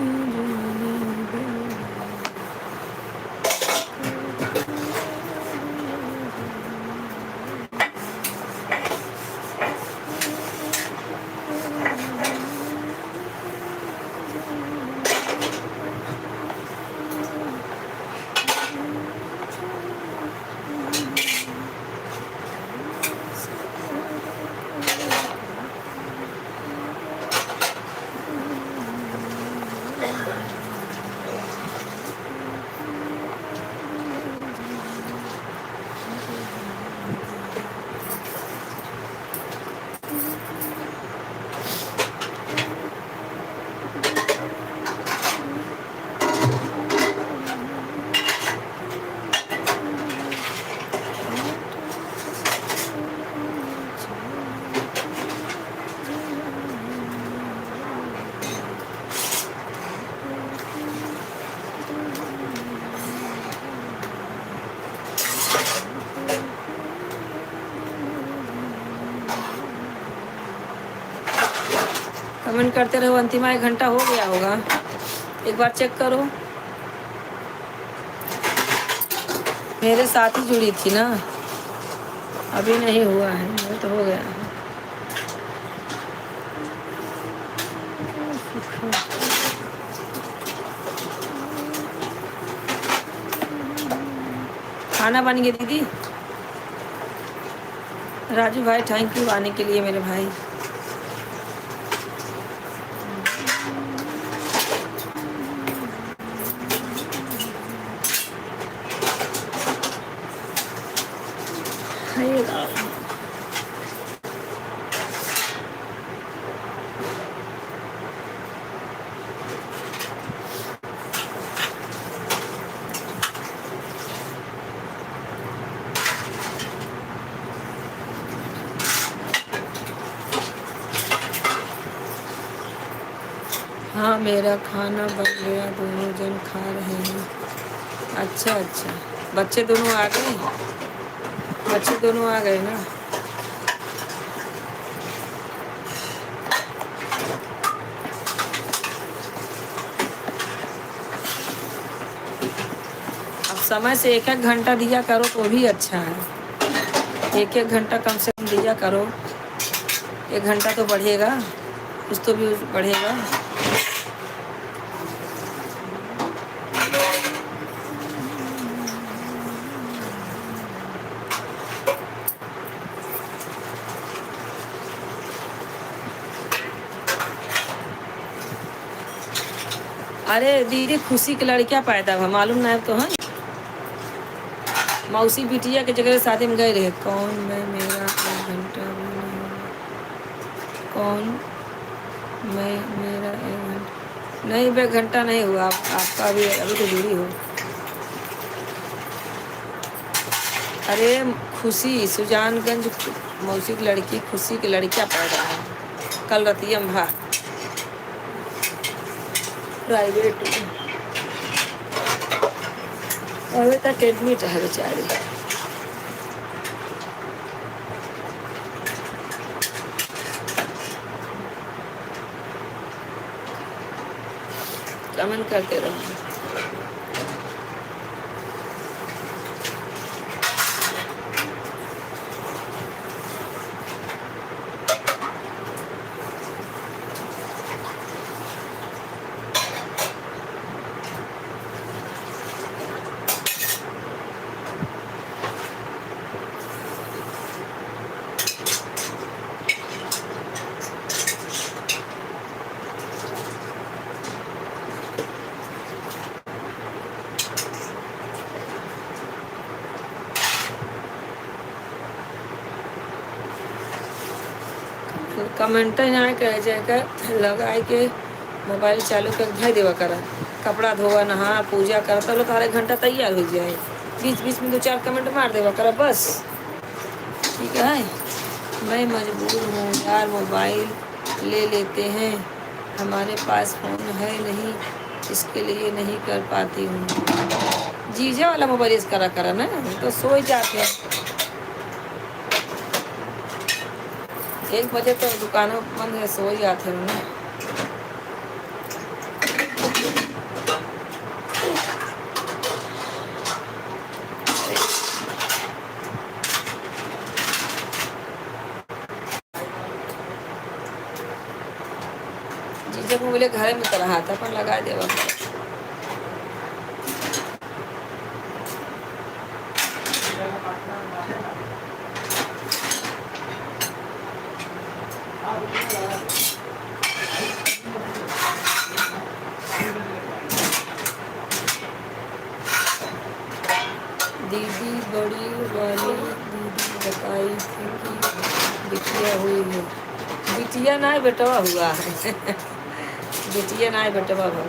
कमेंट करते रहो। अंतिमा 1 घंटा हो गया होगा, एक बार चेक करो। मेरे साथ ही जुड़ी थी ना, अभी नहीं हुआ है, वो तो हो गया। खाना बन गया दीदी। राजू भाई थैंक यू आने के लिए मेरे भाई। हाय राम। हाँ मेरा खाना बन गया, दोनों जन खा रहे हैं। अच्छा अच्छा, बच्चे दोनों आ गए, बच्चे दोनों आ गए ना। अब समय से 1-1 घंटा दिया करो तो भी अच्छा है। 1-1 घंटा कम से कम दिया करो, 1 घंटा तो बढ़ेगा, कुछ तो भी बढ़ेगा। अरे दीदी खुशी की लड़कियां पैदा हुआ मालूम ना है तो है। मौसी बिटिया के जगह शादी में गए रहे। कौन मैं मेरा 1 घंटा भी नहीं हुआ। कौन मैं मेरा 1 घंटा नहीं, 1 घंटा नहीं हुआ आपका अभी तो जुड़ी हो। अरे खुशी सुजानगंज मौसी की लड़की खुशी की लड़कियां पैदा है कल रतियम भा प्राइवेट अभी तक एडमिट है बेचारी। कमेंट करते रहो। कमेंट यहाँ कह जाकर लगाए के मोबाइल चालू कर भाई देवा करा, कपड़ा धोवा नहा पूजा करा तब लोग 1/2 घंटा तैयार हो जाए। बीच बीच में 2-4 कमेंट मार देवा करा बस, ठीक है। मैं मजबूर हूँ यार, मोबाइल ले लेते हैं, हमारे पास फ़ोन है नहीं, इसके लिए नहीं कर पाती हूँ। जीजे वाला मोबाइल यूज़ करा ना तो सो ही जाते हैं। 1 बजे तो दुकानों बंद है, सो ही आते हैं ना। जीजक बोले घर में तरह था पर लगा देवा। दीदी बड़ी वाली दीदी बताई थी कि बिटिया हुई है। बिटिया ना बेटवा हुआ है। बिटिया ना बेटवा होगा।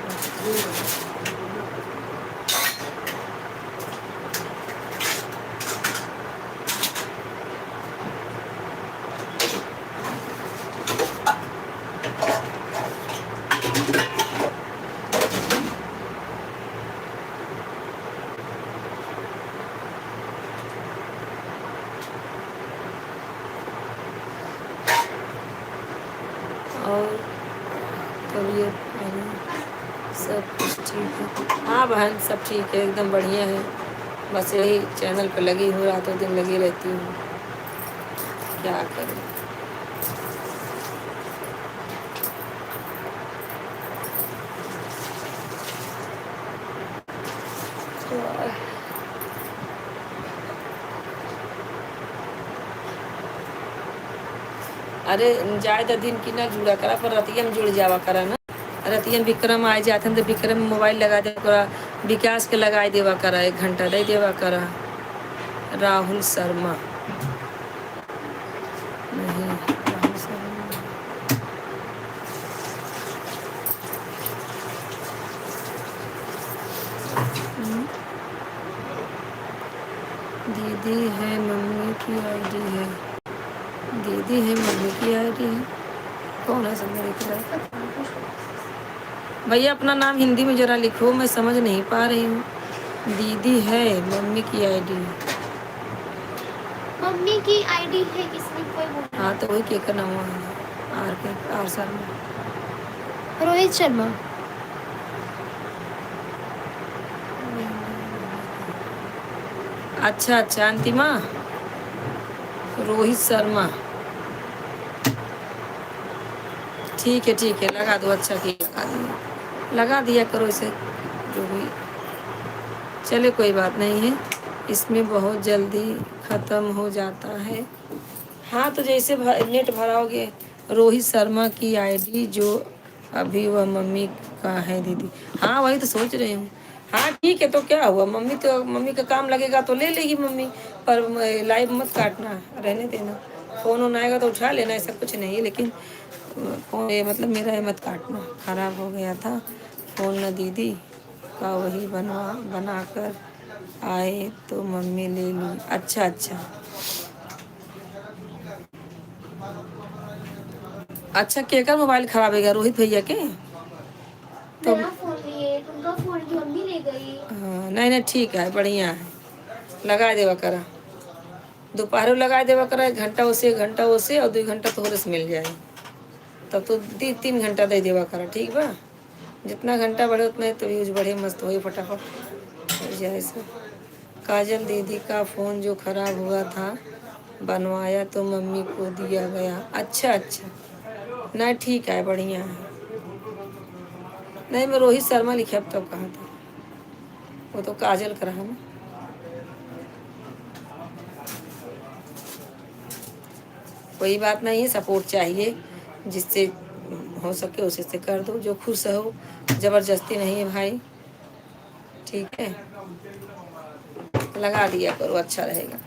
और तबीयत पानी सब कुछ ठीक है? हाँ बहन सब ठीक है, एकदम बढ़िया है। बस यही चैनल पर लगी हूँ, रातों दिन लगी रहती हूँ, क्या करूँ। अरे ज़्यादा दिन की ना जुड़ा करा, पर रतिया में जुड़ जावा करा ना। रतिया में विक्रम आ जाते हैं तो विक्रम में मोबाइल लगा दे करा, विकास के लगा देवा करा, 1 घंटा दे देवा करा। राहुल शर्मा नहीं, राहुल शर्मा दीदी है मम्मी की आईडी है। दीदी है मम्मी की आईडी है। कौन है समझ लिख रहा है? भैया अपना नाम हिंदी में जरा लिखो, मैं समझ नहीं पा रही हूँ। दीदी है मम्मी की आईडी है। मम्मी की आईडी है किसने कोई बोला? हाँ तो वही के का नाम है, आर शर्मा। रोहित शर्मा। अच्छा अच्छा अंतिमा, रोहित शर्मा, ठीक है लगा दो। अच्छा की लगा दिया करो इसे, जो भी चले कोई बात नहीं है, इसमें बहुत जल्दी ख़त्म हो जाता है। हाँ तो जैसे नेट भराओगे। रोहित शर्मा की आईडी जो अभी वह मम्मी का है दीदी। हाँ वही तो सोच रही हूँ। हाँ ठीक है, तो क्या हुआ, मम्मी का काम लगेगा तो ले लेगी मम्मी, पर लाइव मत काटना, रहने देना। फ़ोन ऑन आएगा तो उठा लेना, ऐसा कुछ नहीं है, लेकिन फ़ोन मतलब मेरा ये मत काटना। ख़राब हो गया था फ़ोन न दीदी का, वही बना कर आए तो मम्मी ले ली। अच्छा अच्छा केकर मोबाइल खराब है क्या, रोहित भैया के? तो मेरा फोन लिए उनका फोन भी मम्मी ले गई। हाँ नहीं ठीक है, बढ़िया है, लगा देवा करा। दोपहर लगा देवा करा, 1 घंटा उसे 1 घंटा उसे और 2 घंटा तोहरे से मिल जाए, तब तो 3 घंटा दे देवा करा। ठीक बा, जितना घंटा बढ़े उतना ही तो यूज बढ़े, मस्त हो फटाफट हो जाए सब। काजल दीदी का फ़ोन जो ख़राब हुआ था बनवाया तो मम्मी को दिया गया। अच्छा नहीं ठीक है, बढ़िया है। नहीं मैं रोहित शर्मा लिखे, अब तब कहा था, वो तो काजल का रहा ना। कोई बात नहीं है, सपोर्ट चाहिए, जिससे हो सके उसी से कर दो, जो खुश हो, ज़बरदस्ती नहीं है भाई। ठीक है, लगा दिया करो, अच्छा रहेगा।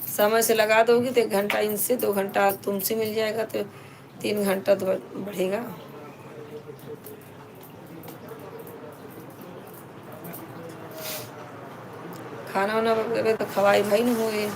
समय से लगा दोगी तो 1 घंटा इनसे, 2 घंटा तुमसे मिल जाएगा, तो 3 घंटा तो बढ़ेगा। खाना वाना वगैरह तो खवाई भाई नहीं हुए।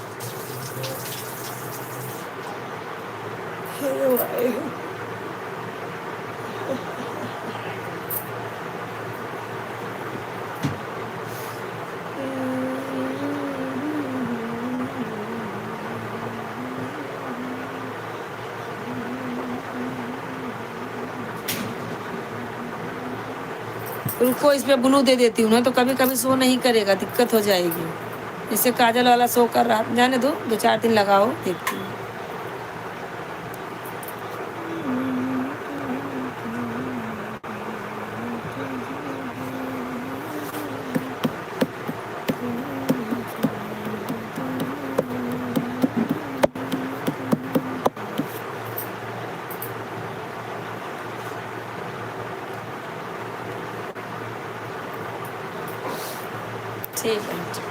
रुको इस पे ब्लू दे देती हूँ ना, तो कभी कभी शो नहीं करेगा, दिक्कत हो जाएगी। इससे काजल वाला शो कर रहा, जाने दो, 2-4 दिन लगाओ, देखती हूँ। ठीक है।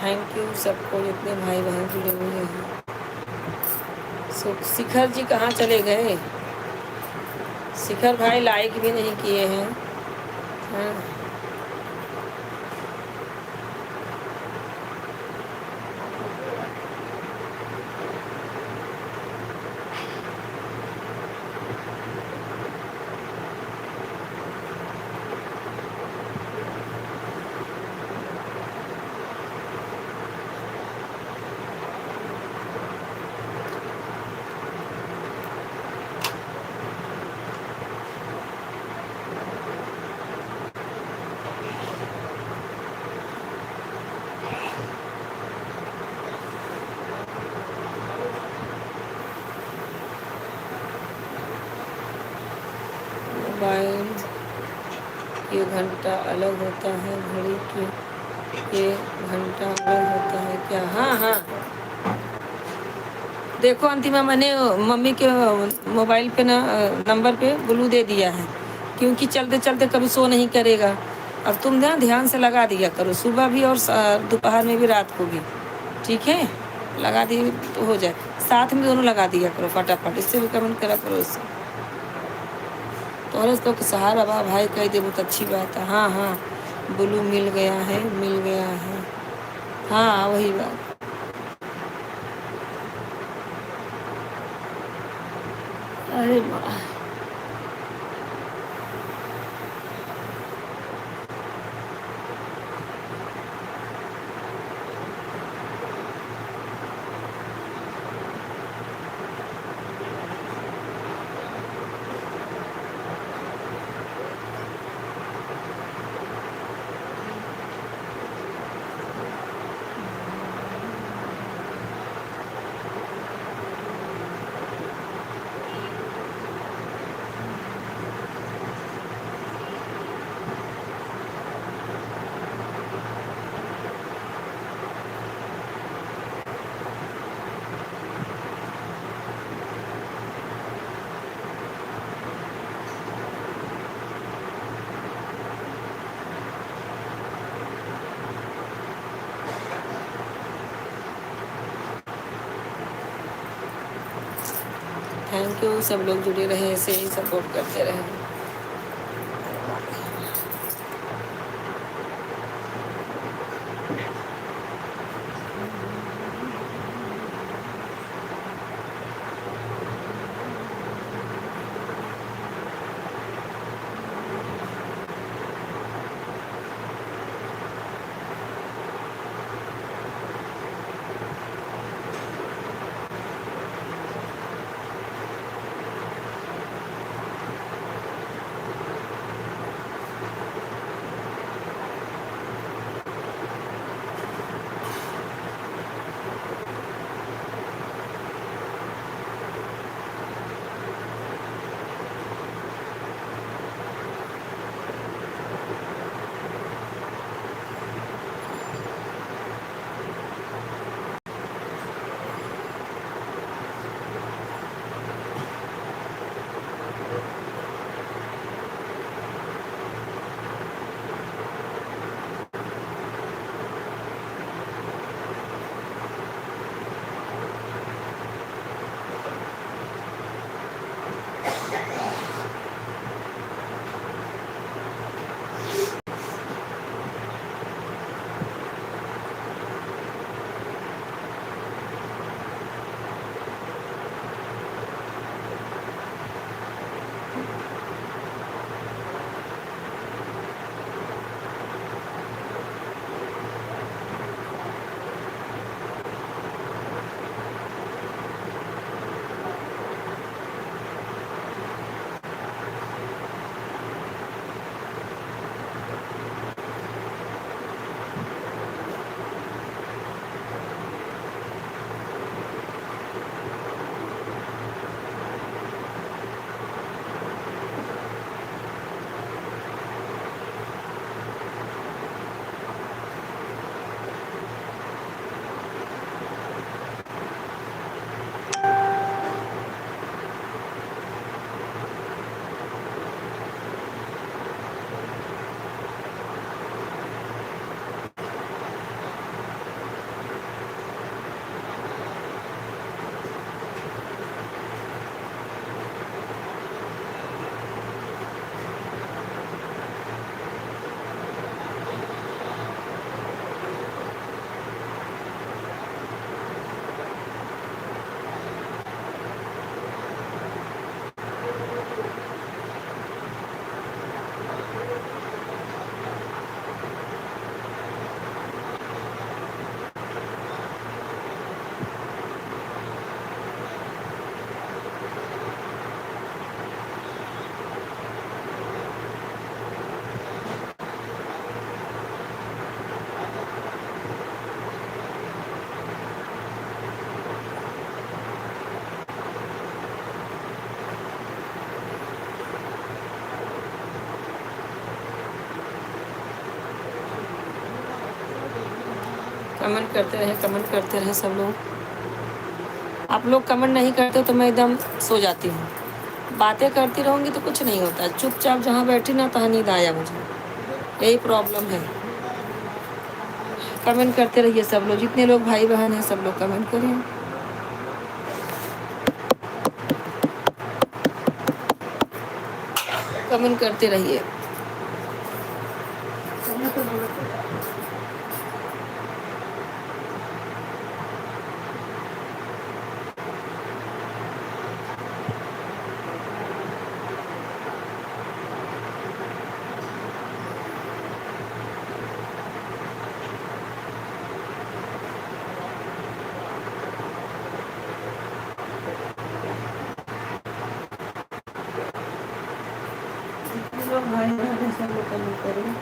थैंक यू सबको जितने भाई बहन जुड़े हुए हैं। शिखर जी कहाँ चले गए? शिखर भाई लाइक भी नहीं किए हैं। हाँ। मोबाइल ये घंटा अलग होता है, घड़ी की ये घंटा अलग होता है क्या? हाँ हाँ, देखो अंतिमा, मैंने मम्मी के मोबाइल पे ना नंबर पे ब्लू दे दिया है, क्योंकि चलते चलते कभी शो नहीं करेगा। अब तुम ना ध्यान से लगा दिया करो, सुबह भी और दोपहर में भी, रात को भी, ठीक है? लगा दी तो हो जाए, साथ में दोनों लगा दिया करो फटाफट, इससे भी कमेंट करा करो इससे। तो तो सहारा बा भाई कह दे, बहुत अच्छी बात है। हाँ हाँ, ब्लू मिल गया है, मिल गया है। हाँ वही बात। अरे वाह, थैंक यू, सब लोग जुड़े रहे, ऐसे ही सपोर्ट करते रहे। कमेंट करते रहे सब लोग। आप लोग कमेंट नहीं करते हो तो मैं एकदम सो जाती हूँ। बातें करती रहूँगी तो कुछ नहीं होता, चुपचाप जहाँ बैठी ना तहाँ नींद आया मुझे, यही प्रॉब्लम है। कमेंट करते रहिए सब लोग, जितने लोग भाई बहन हैं सब लोग कमेंट करें। कमेंट करते रहिए। जितने लोग भाई बहन हैं सब लोग कमेंट करें।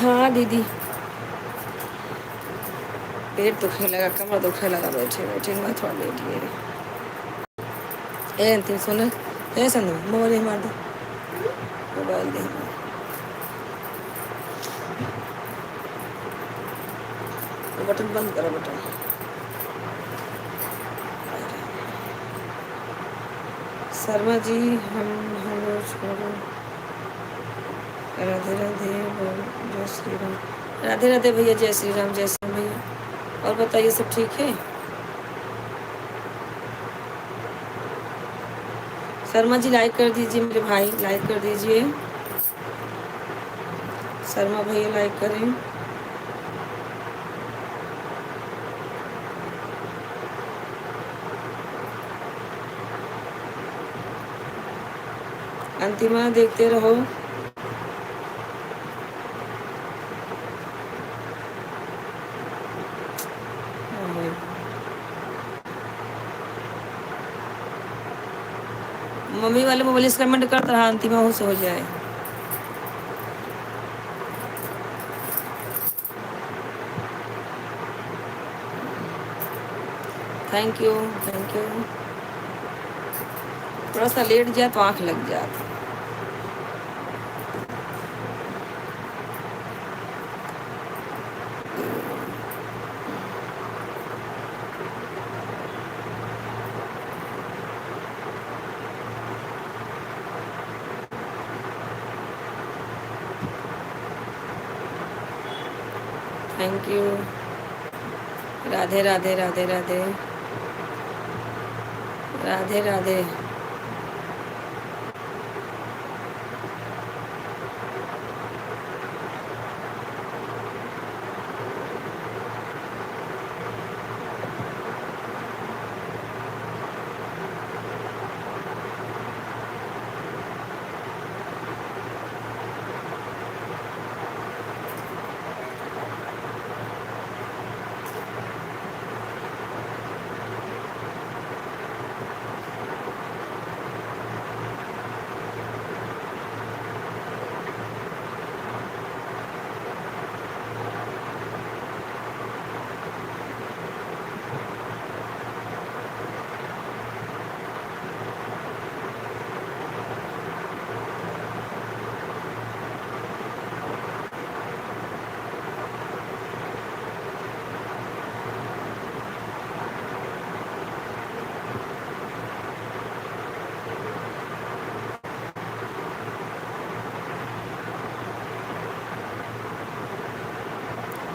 हाँ दीदी, पेट दुखने लगा, कमर दुखने लगा, बैठे बैठे मैं थोड़ा लेट गई। ए अंतिम सुन, ए संदू मोबाइल मार दो, मोबाइल दे, वो बटन बंद करो, बटन। शर्मा जी, हम लोग छोड़ो, राधे राधे, बोल जय श्री राम। राधे राधे भैया, जय श्री राम, जय श्री राम भैया। और बताइए सब ठीक है? शर्मा जी लाइक कर दीजिए, मेरे भाई लाइक कर दीजिए, शर्मा भैया लाइक करें। अंतिमा देखते रहो। मम्मी वाले मोबाइल से कमेंट करता रहा, अंतिमा हो से हो जाए। Thank you, thank you. थोड़ा सा लेट जाए तो आँख लग जाती। Thank you. Radhe Radhe, Radhe Radhe, Radhe Radhe.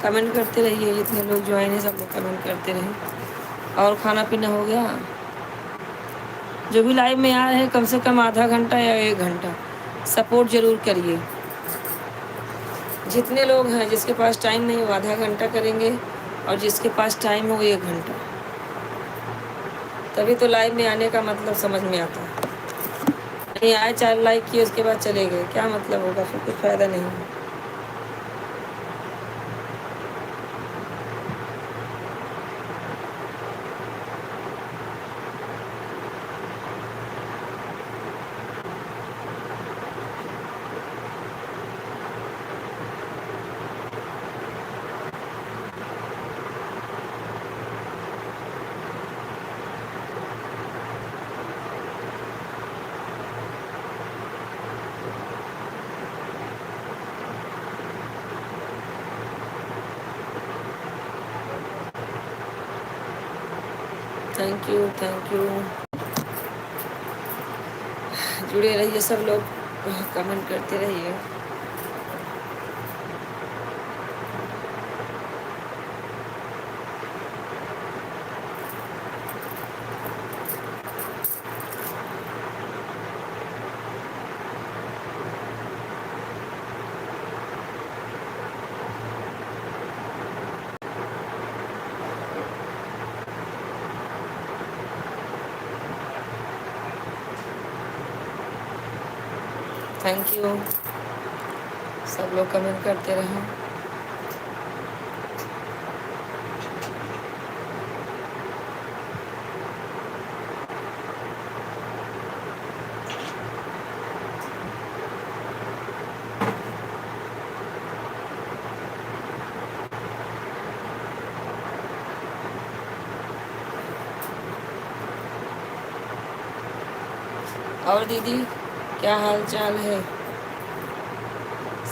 Comment करते रहिए, जितने लोग ज्वाइन है सब लोग कमेंट करते रहिए। और खाना पीना हो गया? जो भी लाइव में आ रहे हैं कम से कम आधा घंटा या 1 घंटा सपोर्ट जरूर करिए। जितने लोग हैं, जिसके पास टाइम नहीं वो आधा घंटा करेंगे, और जिसके पास टाइम हो 1 घंटा, तभी तो लाइव में आने का मतलब समझ में आता है। नहीं आए, 4 लाइक किए उसके बाद चले गए, क्या मतलब होगा? फिर कुछ फ़ायदा नहीं है। Thank you, thank you. जुड़े रहिए सब लोग, कमेंट करते रहिए। थैंक यू, सब लोग कमेंट करते रहें। और दीदी क्या हाल चाल है?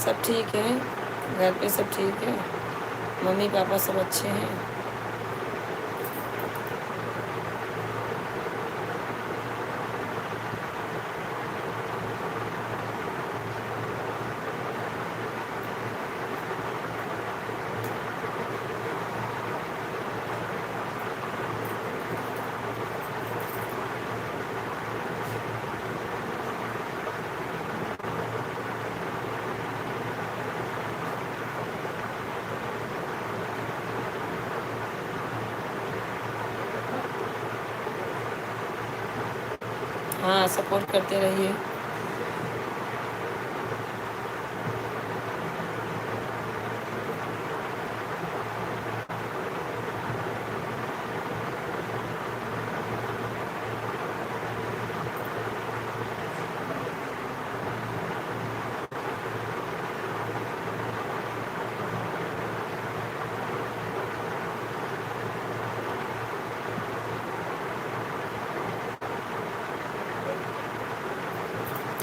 सब ठीक है? घर पे सब ठीक है? मम्मी पापा सब अच्छे हैं? हाँ, सपोर्ट करते रहिए।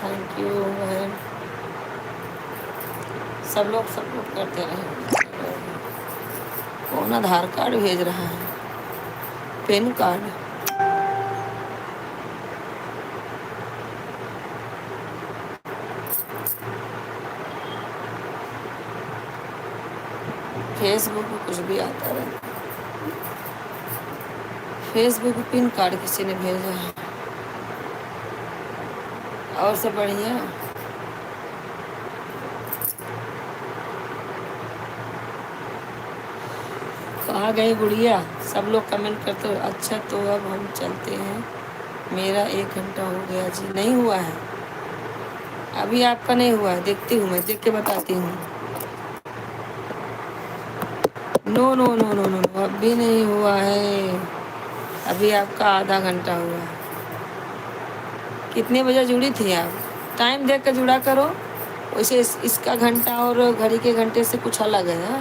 थैंक यू बहन। सब लोग सपोर्ट करते रहे। कौन आधार कार्ड भेज रहा है? Pan card? फेसबुक पे कुछ भी आता रहा। फेसबुक पे पिन कार्ड किसी ने भेजा है। और सब बढ़िया? कहाँ गई गुड़िया? सब लोग कमेंट करते हो। अच्छा तो अब हम चलते हैं, मेरा 1 घंटा हो गया जी। नहीं हुआ है अभी, आपका नहीं हुआ है। देखती हूँ, मैं देख के बताती हूँ। No no no no no no, अभी नहीं हुआ है। अभी आपका आधा घंटा हुआ है। कितने बजे जुड़ी थी आप? टाइम देख कर जुड़ा करो। वैसे इसका घंटा और घड़ी के घंटे से कुछ अलग है। हाँ?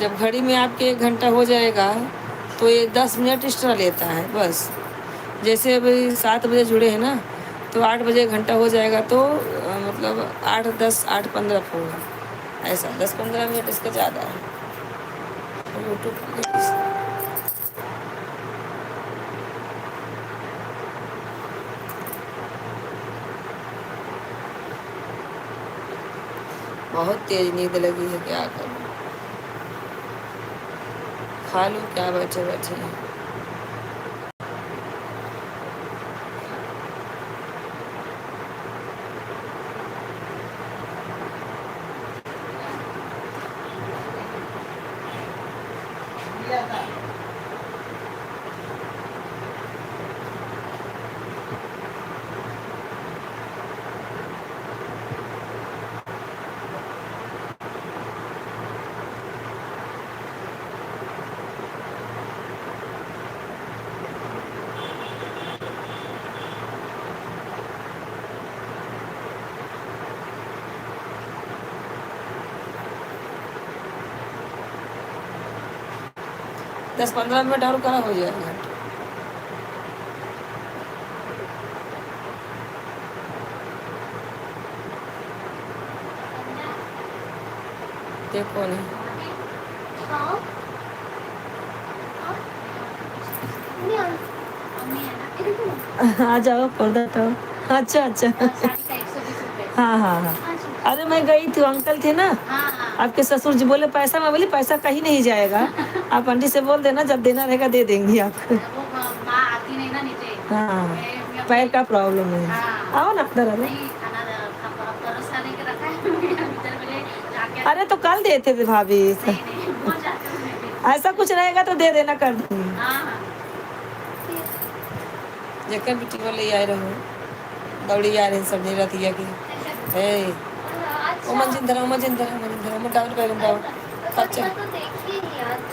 जब घड़ी में आपके 1 घंटा हो जाएगा तो ये 10 मिनट एक्स्ट्रा लेता है बस। जैसे अभी 7 बजे जुड़े हैं ना, तो 8 बजे 1 घंटा हो जाएगा तो मतलब 8 10 8 15 होगा। ऐसा 10 15 मिनट इसका ज़्यादा है। यूट्यूब बहुत तेज नींद लगी है, क्या करूँ? खा लूँ क्या बैठे बैठे? 10 15 मिनट और करा हो जाएगा। देखो नहीं हाँ नहीं आ जाओ पर्दा तो। अच्छा अच्छा। हाँ हाँ हाँ। अरे मैं गई थी, अंकल थे ना आपके ससुर जी, बोले पैसा। मैं बोली पैसा कहीं नहीं जाएगा, आप आंटी से बोल देना, जब देना रहेगा दे देंगी आपको। हाँ, पैर का प्रॉब्लम है। आओ ना अंदर, अरे तो कल देते थे भाभी। ऐसा कुछ रहेगा तो दे देना, कर दूंगी। जेकर बेटी वाले आए रहो, दौड़ी आ रही सब नहीं रहती है कि ए ओ मंजिंदरा मंजिंदरा मंजिंदरा में डाउन कर डाउन खर्चा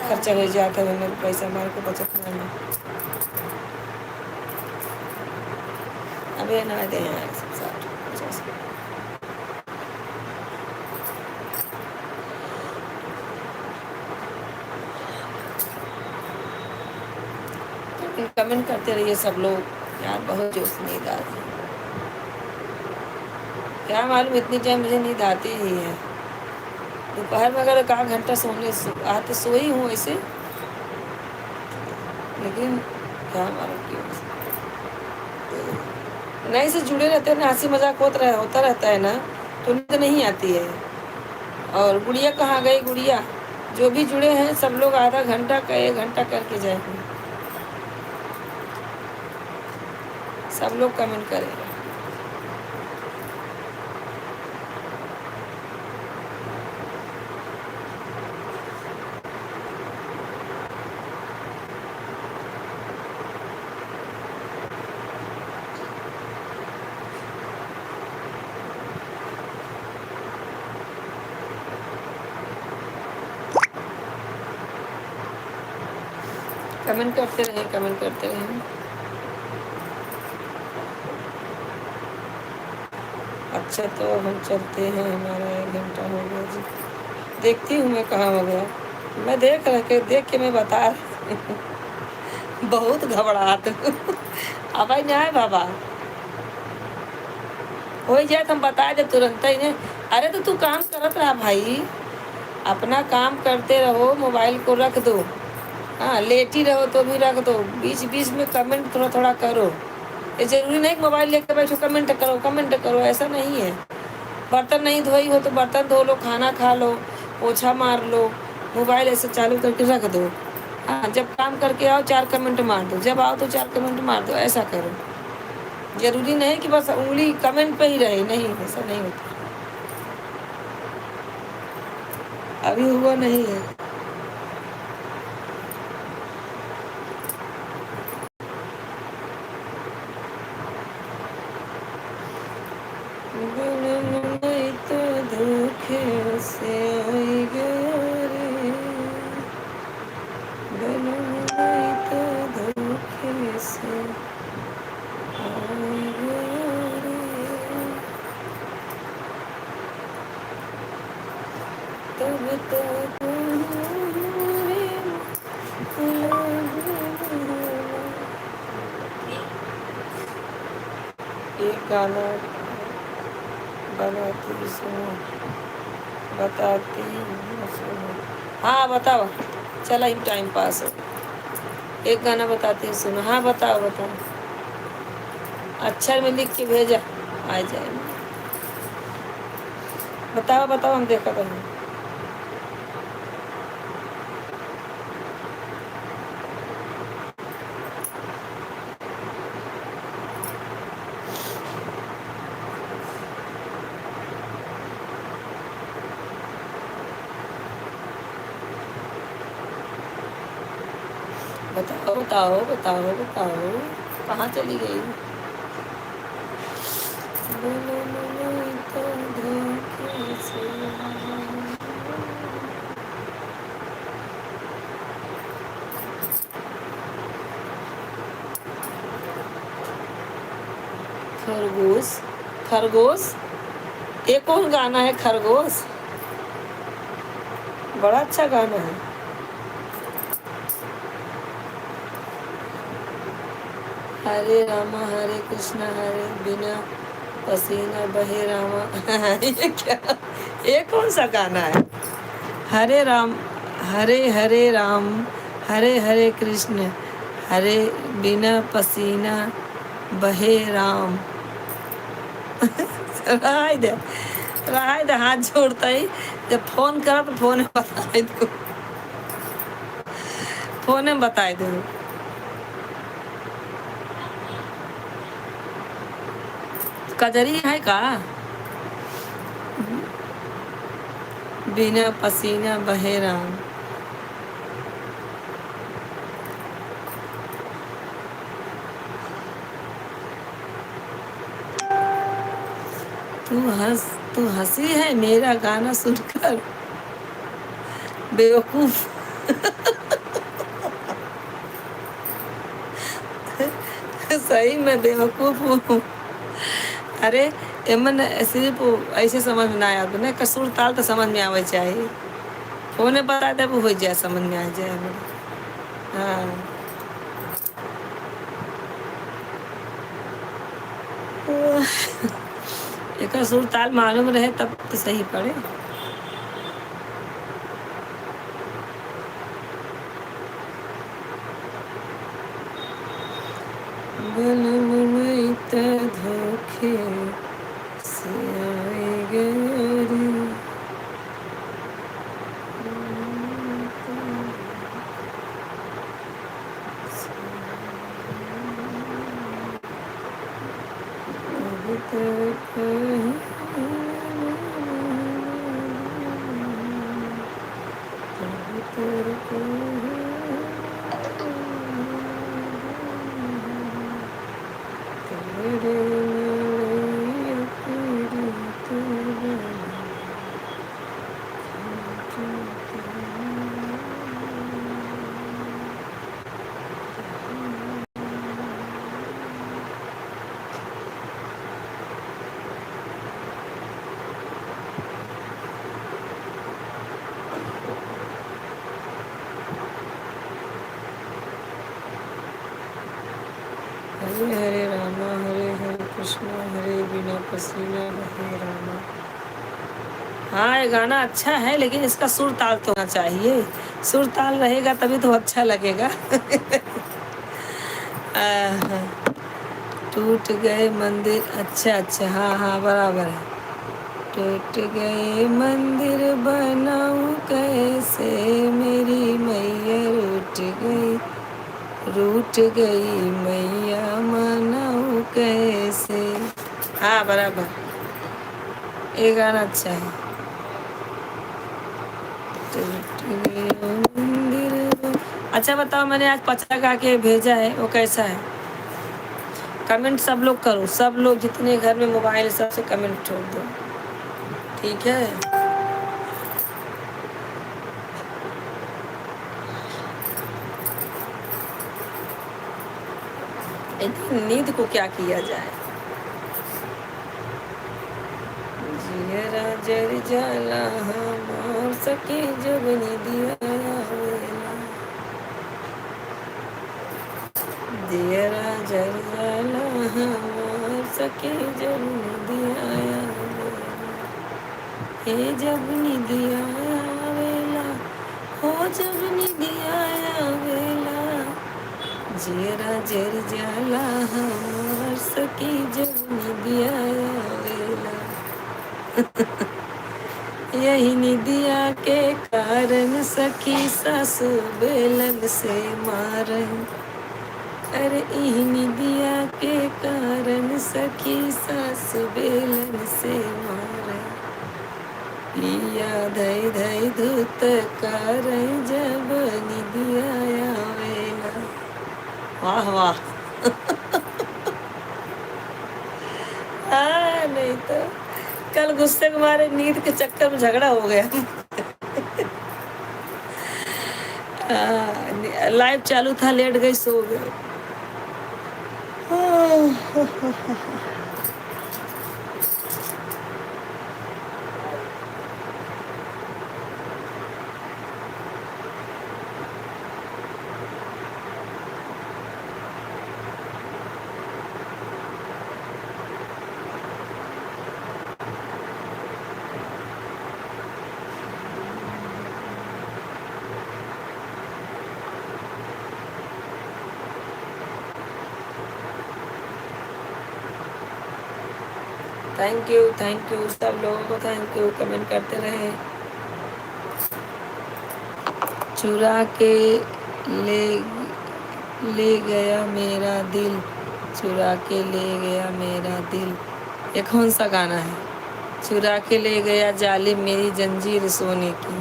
खर्चा हो जाता है। मेरे पैसा मार के बचत करना। अबे ना दे यार 60 50। कमेंट करते रहिए सब लोग। यार बहुत जोश से नींद आती है। क्या मालूम इतनी टाइम मुझे नींद आती ही है। दोपहर में अगर एक घंटा आते सोई हूँ ऐसे, लेकिन क्या मालूम क्यों नए से जुड़े रहते हैं ना, हंसी मजाक होता रहता है ना, तो नींद नहीं आती है। और गुड़िया कहाँ गई? गुड़िया, जो भी जुड़े हैं सब लोग आधा घंटा का 1 घंटा करके जाएंगे, सब लोग कमेंट करेंगे। कमेंट करते रहें, कमेंट करते रहें। अच्छा तो हम चलते हैं, हमारा 1 घंटा हो गया जी। देखती हूँ मैं कहाँ हो गया। मैं देख के मैं बता बहुत घबराहट अब नहीं आए बाबा, हो जाए तो हम बता दे तुरंत ही ने। अरे तो तू काम करत रहा भाई, अपना काम करते रहो, मोबाइल को रख दो। हाँ, लेटी रहो तो भी रख दो, बीच बीच में कमेंट थोड़ा थोड़ा करो। ये जरूरी नहीं कि मोबाइल लेकर बैठो कमेंट करो, कमेंट करो, ऐसा नहीं है। बर्तन नहीं धोई हो तो बर्तन धो लो, खाना खा लो, पोछा मार लो, मोबाइल ऐसे चालू करके रख दो। हाँ, जब काम करके आओ 4 कमेंट मार दो, जब आओ तो 4 कमेंट मार दो, ऐसा करो। जरूरी नहीं कि बस उंगली कमेंट पे ही रहे, नहीं, ऐसा नहीं होता। अभी हुआ नहीं है। तो धोखे से आई गया रे, तो धोखे से आई गया रे, तब तो एक गाना बनाती सुनो, बताती सुनो। हाँ बताओ, चला ही टाइम पास हो। एक गाना बताती हूँ सुनो। हाँ बताओ बताओ, अक्षर में लिख के भेजा, आ जाए। बताओ बताओ, हम देखा करेंगे। बताओ बताओ बताओ बताओ, कहाँ चली गई? खरगोश, खरगोश, ये कौन गाना है? खरगोश बड़ा अच्छा गाना है। हरे रामा हरे कृष्णा हरे बिना पसीना बहे रामा ये क्या, ये कौन सा गाना है? हरे राम हरे हरे राम हरे हरे कृष्ण हरे बिना पसीना बहे राम रहा दे हाथ जोड़ता ही। जब फोन करा तो फोन में बताए दो, फोन में बताए दो। कजरी है का? बिना पसीना बहे राम। तू हंसी है मेरा गाना सुनकर बेवकूफ सही में बेवकूफ हूँ। अरे एमन सिर्फ ऐसे समझ में ना आया ना, कसूर ताल तो समझ में आवे चाहिए। फोन बता दे हो जाए, समझ में आ जाए मेरे। हाँ एक सुर ताल मालूम रहे तब तो सही पड़े। बनमत धोखे से आए गरी हरे हरे रामा हरे हरे कृष्णा हरे बिना पसीना बहे रामा। हाँ ये गाना अच्छा है लेकिन इसका सुर ताल तो होना चाहिए। सुर ताल रहेगा तभी तो अच्छा लगेगा। आहा, टूट गए मंदिर। अच्छा अच्छा हाँ हाँ बराबर है। टूट गए मंदिर बनाऊं कैसे मेरी मैया रूठ गई मैया मनाऊं कैसे। हाँ बराबर ये गाना अच्छा है। टूट गए मंदिर। अच्छा बताओ मैंने आज पचा गा के भेजा है वो कैसा है? कमेंट सब लोग करो, सब लोग जितने घर में मोबाइल है सबसे कमेंट छोड़ दो, ठीक है? इतनी नींद को क्या किया जाए। जियरा जर जाला हमार सके जब निदिया आवेला। जियरा जर जाला हमार सके जब निदिया आवेला। हे जब निदिया आवेला हो जब निदिया आवेला। जियरा जर जाला हमार सके जब निदिया आवेला। यही निदिया के कारण सखी सासु बेलन से मारन। अरे यही निदिया के कारण सखी सासु बेलन से मारन। पिया धई धई धुत कारण जब निदिया आवेला। वाह वाह। हाँ नहीं तो कल गुस्से के मारे नींद के चक्कर में झगड़ा हो गया। लाइव चालू था लेट गई सो गए। थैंक यू सब लोगों को थैंक यू, कमेंट करते रहे। चुरा के ले ले गया मेरा दिल, चुरा के ले गया मेरा दिल। ये कौन सा गाना है? चुरा के ले गया जालिम मेरी जंजीर सोने की,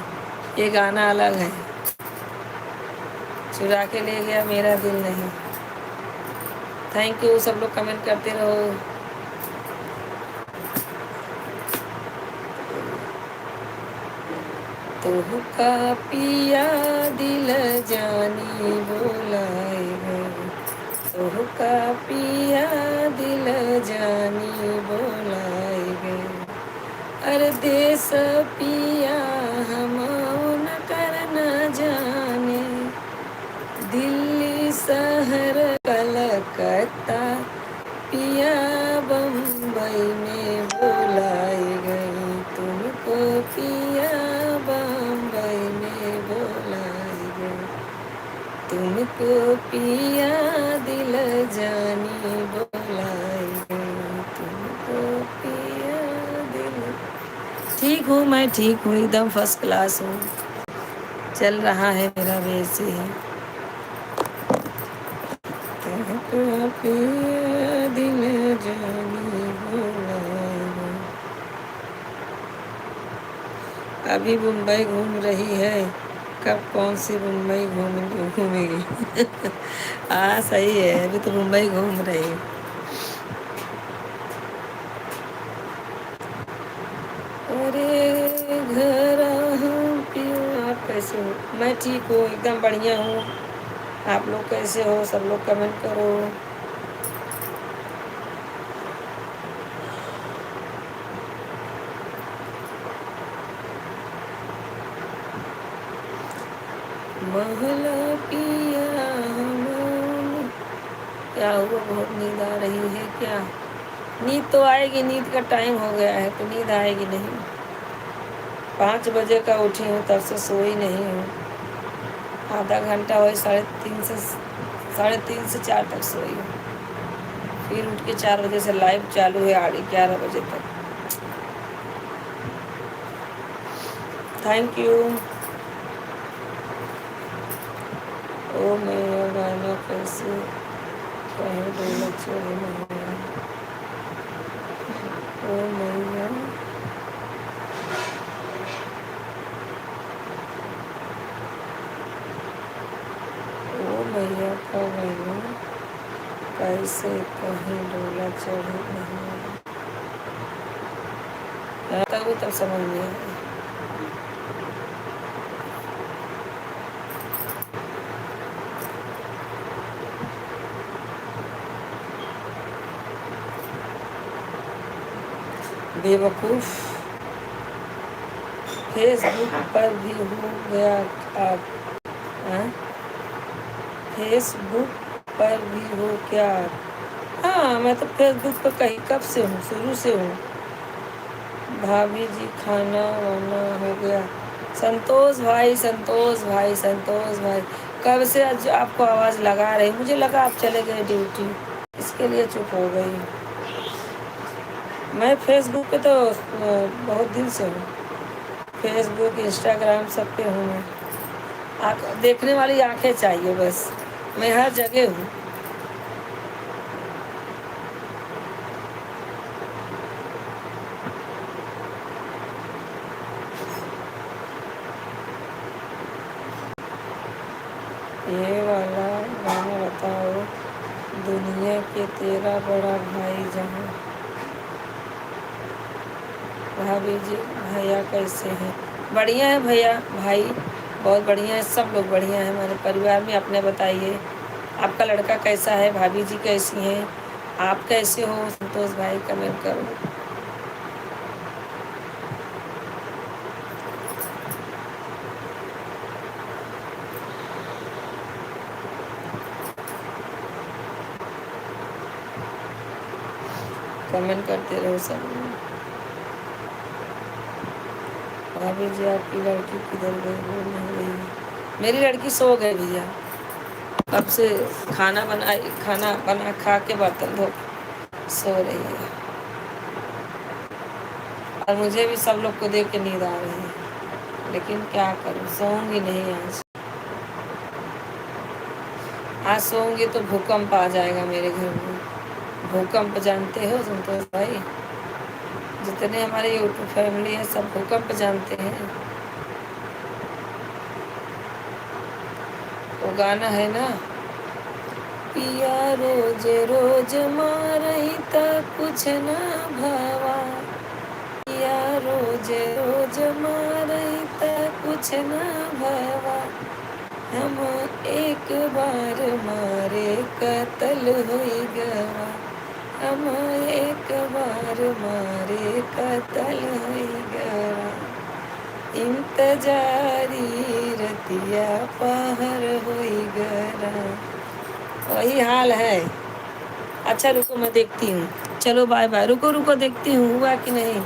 ये गाना अलग है। चुरा के ले गया मेरा दिल नहीं। थैंक यू सब लोग कमेंट करते रहो। तुहका पिया दिल जानी बोलाए गए, तुहका पिया दिल जानी बोलाए गए। अरे देश पिया हम न करना जाने, दिल्ली शहर कलकत्ता पिया बम्बई तुमको पिया दिल जानी बुलाए, तुमको पिया दिल। ठीक हूँ, मैं ठीक हूँ, एकदम फर्स्ट क्लास हूँ। चल रहा है मेरा वैसे ही। तुमको पिया दिल जानी बुलाए। अभी मुंबई घूम रही है, कब कौन सी मुंबई घूमेगी। हाँ सही है, अभी तो मुंबई घूम रही है। अरे घर हूँ पिया, आप कैसे हो? मैं ठीक हूँ, एकदम बढ़िया हूँ। आप लोग कैसे हो? सब लोग कमेंट करो। महला पिया हम। क्या हुआ, बहुत नींद आ रही है क्या? नींद तो आएगी, नींद का टाइम हो गया है तो नींद आएगी नहीं। 5 बजे का उठी हूँ, तब से सोई नहीं हूँ। आधा घंटा वही 3:30 से 4 तक सोई हूँ। फिर उठ के 4 बजे से लाइव चालू है, 11 बजे तक। Thank you. ओ मेरा गाना कैसे कहे डोला चढ़े नहीं। ओ मैया, ओ मैया का गाना कैसे कहे डोला चढ़े नहीं। तब तब समझ में आया। बेवकूफ, फेसबुक पर भी हो गया आप? हाँ? फेसबुक पर भी हो क्या आप? हाँ, मैं तो फेसबुक पर कहीं कब से हूँ, शुरू से हूँ। भाभी जी खाना वाना हो गया? संतोष भाई, संतोष भाई, संतोष भाई, कब से आज आपको आवाज़ लगा रही, मुझे लगा आप चले गए ड्यूटी, इसके लिए चुप हो गई। मैं फेसबुक पे तो बहुत दिन से हूँ। फेसबुक, इंस्टाग्राम सब पे हूँ मैं। देखने वाली आंखें चाहिए बस, मैं हर जगह हूँ। ये वाला गाना बताओ, दुनिया के तेरा बड़ा भाई जहाँ। भाभी जी, भैया कैसे हैं? बढ़िया है भैया, भाई बहुत बढ़िया है, सब लोग बढ़िया हैं हमारे परिवार में। अपने बताइए, आपका लड़का कैसा है? भाभी जी कैसी हैं? आप कैसे हो? संतोष भाई कमेंट करो। कमेंट करते रहो सब लोग। भाभी जी, आपकी लड़की किधर गई? वो नहीं गई, मेरी लड़की सो गई भैया, कब से खाना बना खा के बर्तन धो सो रही है। और मुझे भी सब लोग को देख के नींद आ रही है, लेकिन क्या करूं, सोऊंगी नहीं आज। आज सोऊंगी तो भूकंप आ जाएगा मेरे घर में। भूकंप जानते हो संतोष भाई? जितने हमारे यूट्यूब फैमिली है सब भूकंप जानते हैं। वो गाना है ना, पिया रोज रोज मारही त कुछ ना भावा, पिया रोज रोज मारही त कुछ ना भावा, हम एक बार मारे कत्ल होई गवा, हम एक बार मारे कत्ल होई गवा, इंतजारी रतिया पहर होई गरा। वही हाल है। अच्छा रुको, मैं देखती हूँ। चलो बाय बाय। रुको रुको, देखती हूँ हुआ कि नहीं।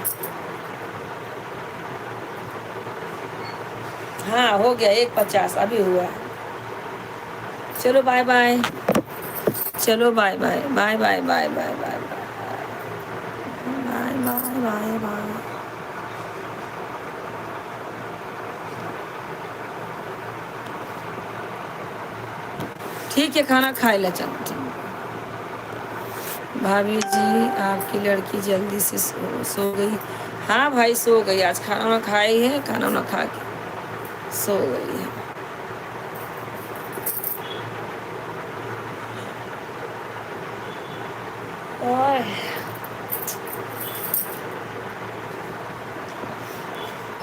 हाँ हो गया, 1:50 अभी हुआ। चलो बाय बाय, चलो bye bye bye bye bye bye bye bye bye bye bye. ठीक है, खाना खाए ला चलते। भाभी जी आपकी लड़की जल्दी से सो गई। हाँ भाई सो गई, आज खाना वाना खाई है, खाना वाना खा के सो गई है।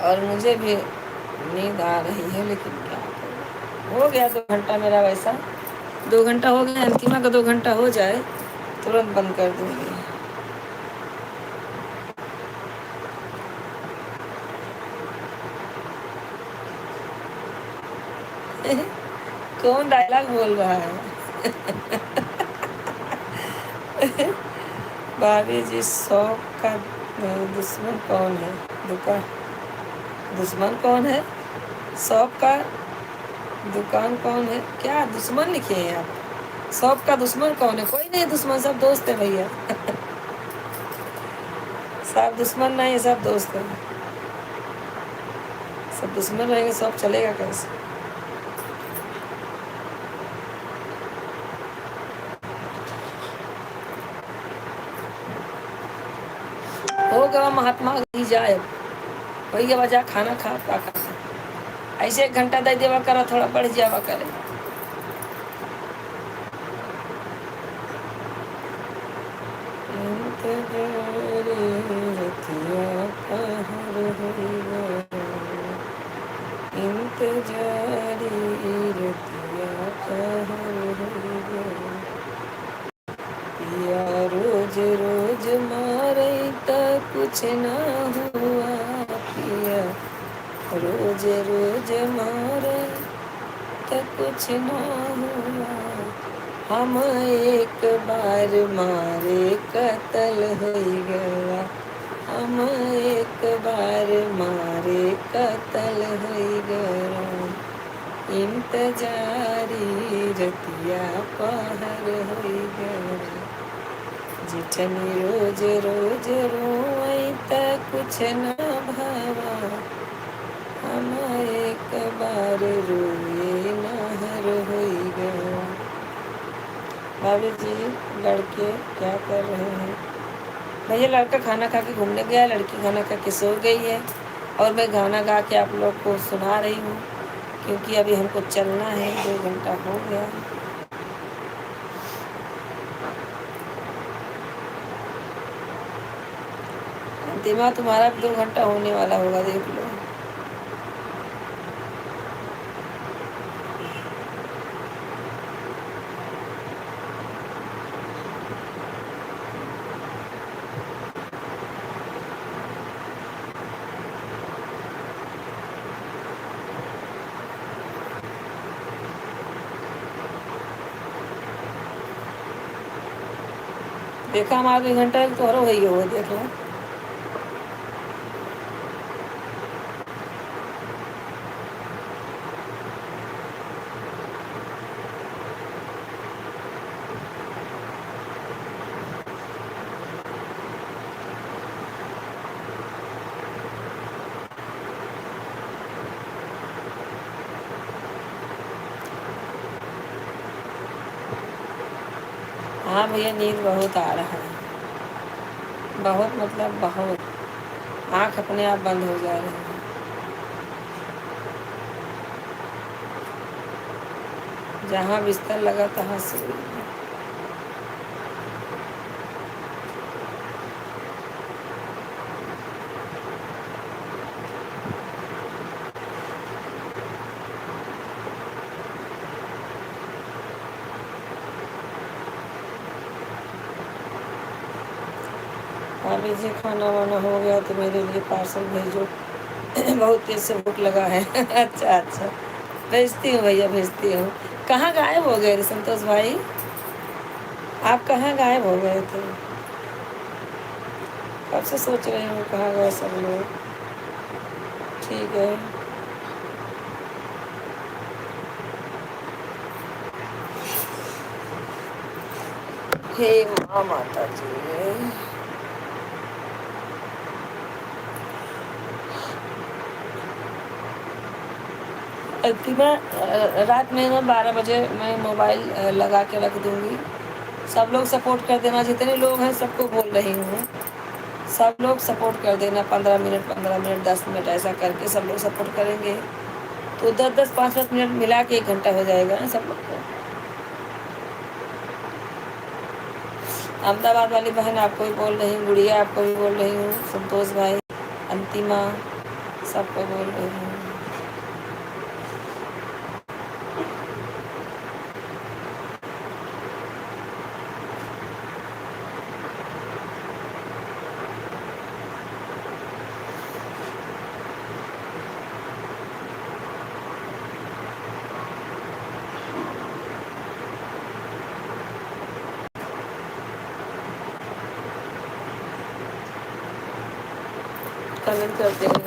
और मुझे भी नींद आ रही है, लेकिन क्या करूं। हो गया 2 घंटा मेरा वैसा, 2 घंटा हो गया। अंतिमा का 2 घंटा हो जाए तुरंत बंद कर दूंगी। कौन डायलॉग बोल रहा है? भाभी जी शौक का दुश्मन कौन है? दुकान दुश्मन कौन है? शौक का दुकान कौन है? क्या दुश्मन लिखे हैं आप? शौक का दुश्मन कौन है? कोई नहीं दुश्मन, सब दोस्त है भैया। सब दुश्मन नहीं, सब दोस्त है। सब दुश्मन रहेंगे, सब चलेगा कैसे? हो गया महात्मा ही जाए भैया, बजा खाना खा पाका। ऐसे 1 घंटा दे देवा करा, थोड़ा बढ़ जावा करे। इंतजारी रतिया पिया रोज रोज मारे त कुछ ना हुआ पिया, रोज रोज मारे त कुछ ना हुआ। हम एक बार मारे कत्ल हो गया, हम एक बार मारे कत्ल हो गया। इंतजारी रतिया पहर हो गया, जिठनी रोज रोज रोई त कुछ न भावा, हम एक बार रोए नहर हो गया। भाभी जी लड़के क्या कर रहे हैं? भैया लड़का खाना खा के घूमने गया, लड़की खाना खा के सो गई है, और मैं गाना गा के आप लोग को सुना रही हूँ, क्योंकि अभी हमको चलना है, 2 घंटा हो गया। अंतिमा तुम्हारा 2 घंटा होने वाला होगा, देख लो। देखा हमारा 2 घंटा तो हो ही हो, देख लो। हाँ भैया नींद बहुत आ रहा है, बहुत मतलब बहुत। आँख अपने आप बंद हो जा रही है। जहाँ बिस्तर लगा तहाँ सो गई। भाभी जी खाना वाना हो गया तो मेरे लिए पार्सल भेजो। बहुत तेज से भूख लगा है। अच्छा अच्छा, भेजती हूँ भैया, भेजती हूँ। कहाँ गायब हो गए रे संतोष भाई? आप कहाँ गायब हो गए थे? कब से सोच रहे हो कहाँ गए सब लोग? ठीक है। हे माँ माता जी। अंतिमा रात में ना 12 बजे मैं मोबाइल लगा के रख दूंगी। सब लोग सपोर्ट कर देना, जितने लोग हैं सबको बोल रही हूँ, सब लोग सपोर्ट कर देना। 15 मिनट 10 मिनट ऐसा करके सब लोग सपोर्ट करेंगे तो 10-10 5-5 मिनट मिला के 1 घंटा हो जाएगा ना सब लोग को। अहमदाबाद वाली बहन आपको भी बोल रही हूँ, गुड़िया आपको भी बोल रही हूँ, संतोष भाई, अंतिमा, सबको बोल रही हूँ। कमेंट करते हैं।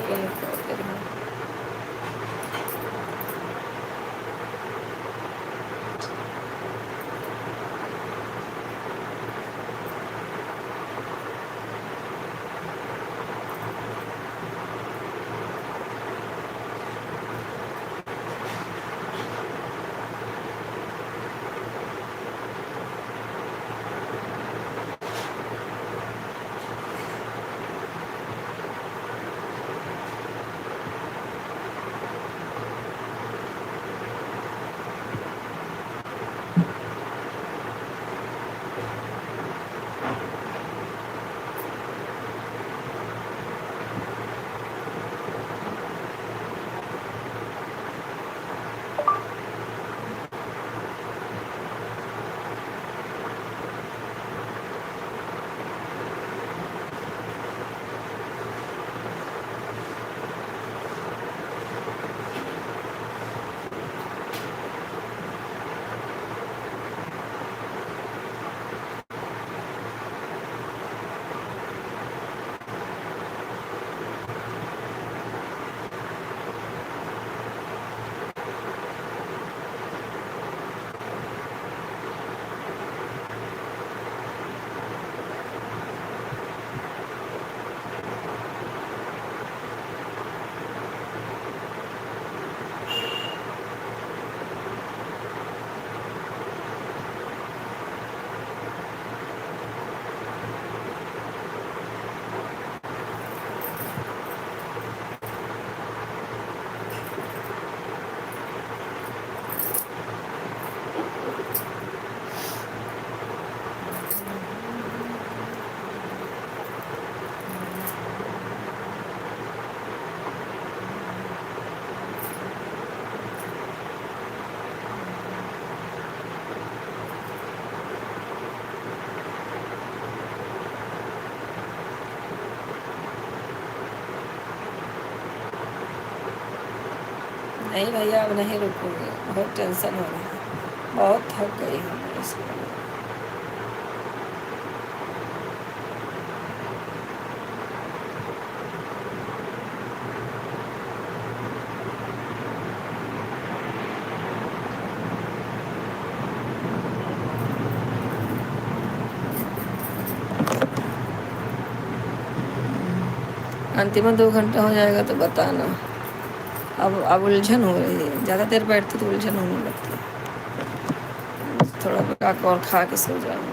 नहीं भैया अब नहीं रुकूंगी, बहुत टेंशन हो रहा है, बहुत थक गई हूँ मैं इसमें। अंतिम 2 घंटा हो जाएगा तो बताना। अब उलझन हो रही है, ज़्यादा देर बैठती तो उलझन होने लगती है। थोड़ा पका और खा के सो जाऊँ।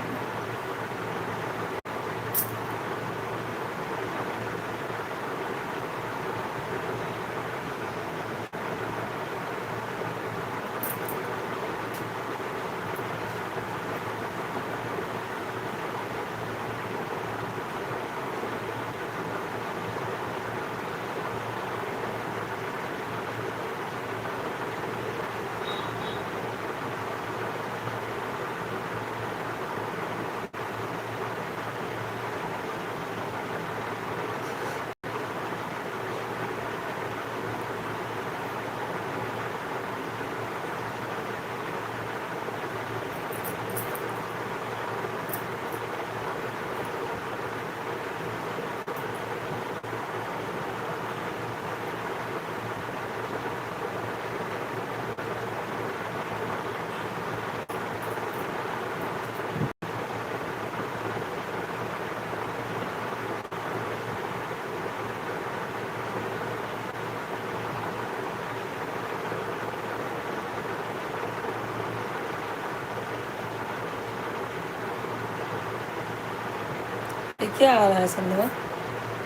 क्या आ रहा है संध्या?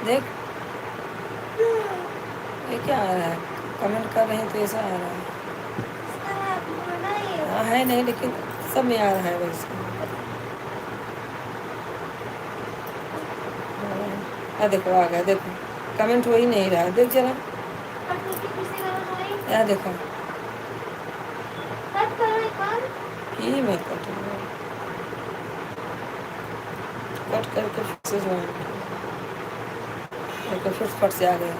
देख ये क्या आ रहा है? कमेंट कर रहे हैं तो ऐसा आ रहा है। हाँ है नहीं, लेकिन सब में आ रहा है वैसे। हाँ देखो आ गया, देखो कमेंट हो ही नहीं रहा, देख जरा। यार देखो ये मैं कटूंगा, कट करके फिर से ज्वाइन। देखो फिर फट से आ गया,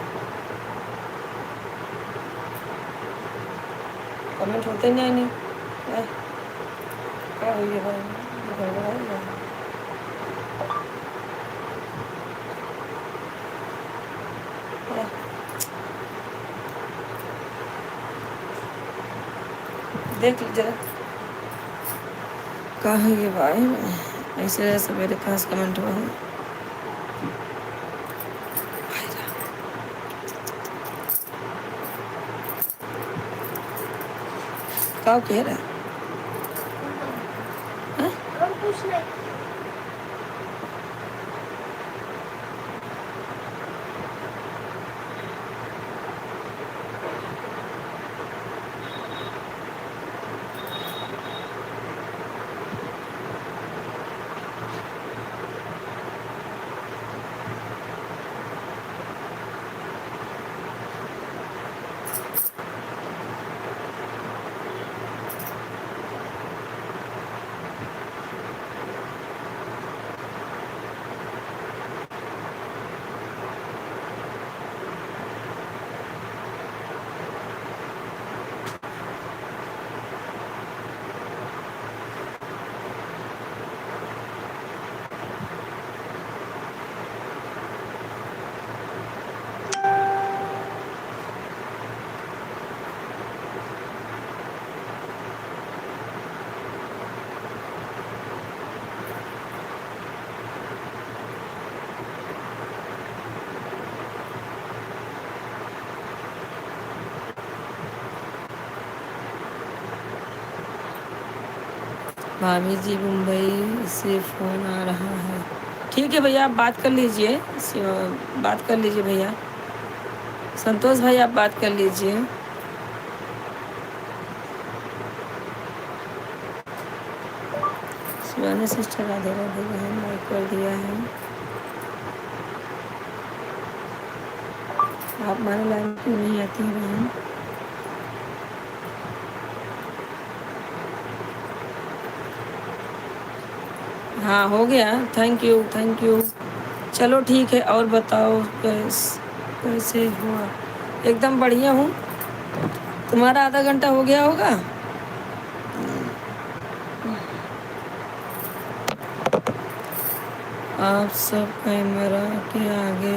कमेंट होते नहीं। क्या हुई है भाई, गड़बड़ है क्या? देख जरा कहाँ है ये भाई, ऐसे सवेरे कहाँ से कमेंट हुआ है? क्या कह रहा है? कुछ नहीं। भाभी जी मुंबई से फ़ोन आ रहा है। ठीक है भैया, आप बात कर लीजिए, बात कर लीजिए भैया। संतोष भाई आप बात कर लीजिए। शिवानी सिस्टर राधे राधे बहन लाइक कर दिया है। आप हमारे लाइन क्यों नहीं आती हैं बहन? हाँ हो गया, थैंक यू थैंक यू। चलो ठीक है, और बताओ कैसे हुआ? एकदम बढ़िया हूँ। तुम्हारा आधा घंटा हो गया होगा। आप सब कैमरा के आगे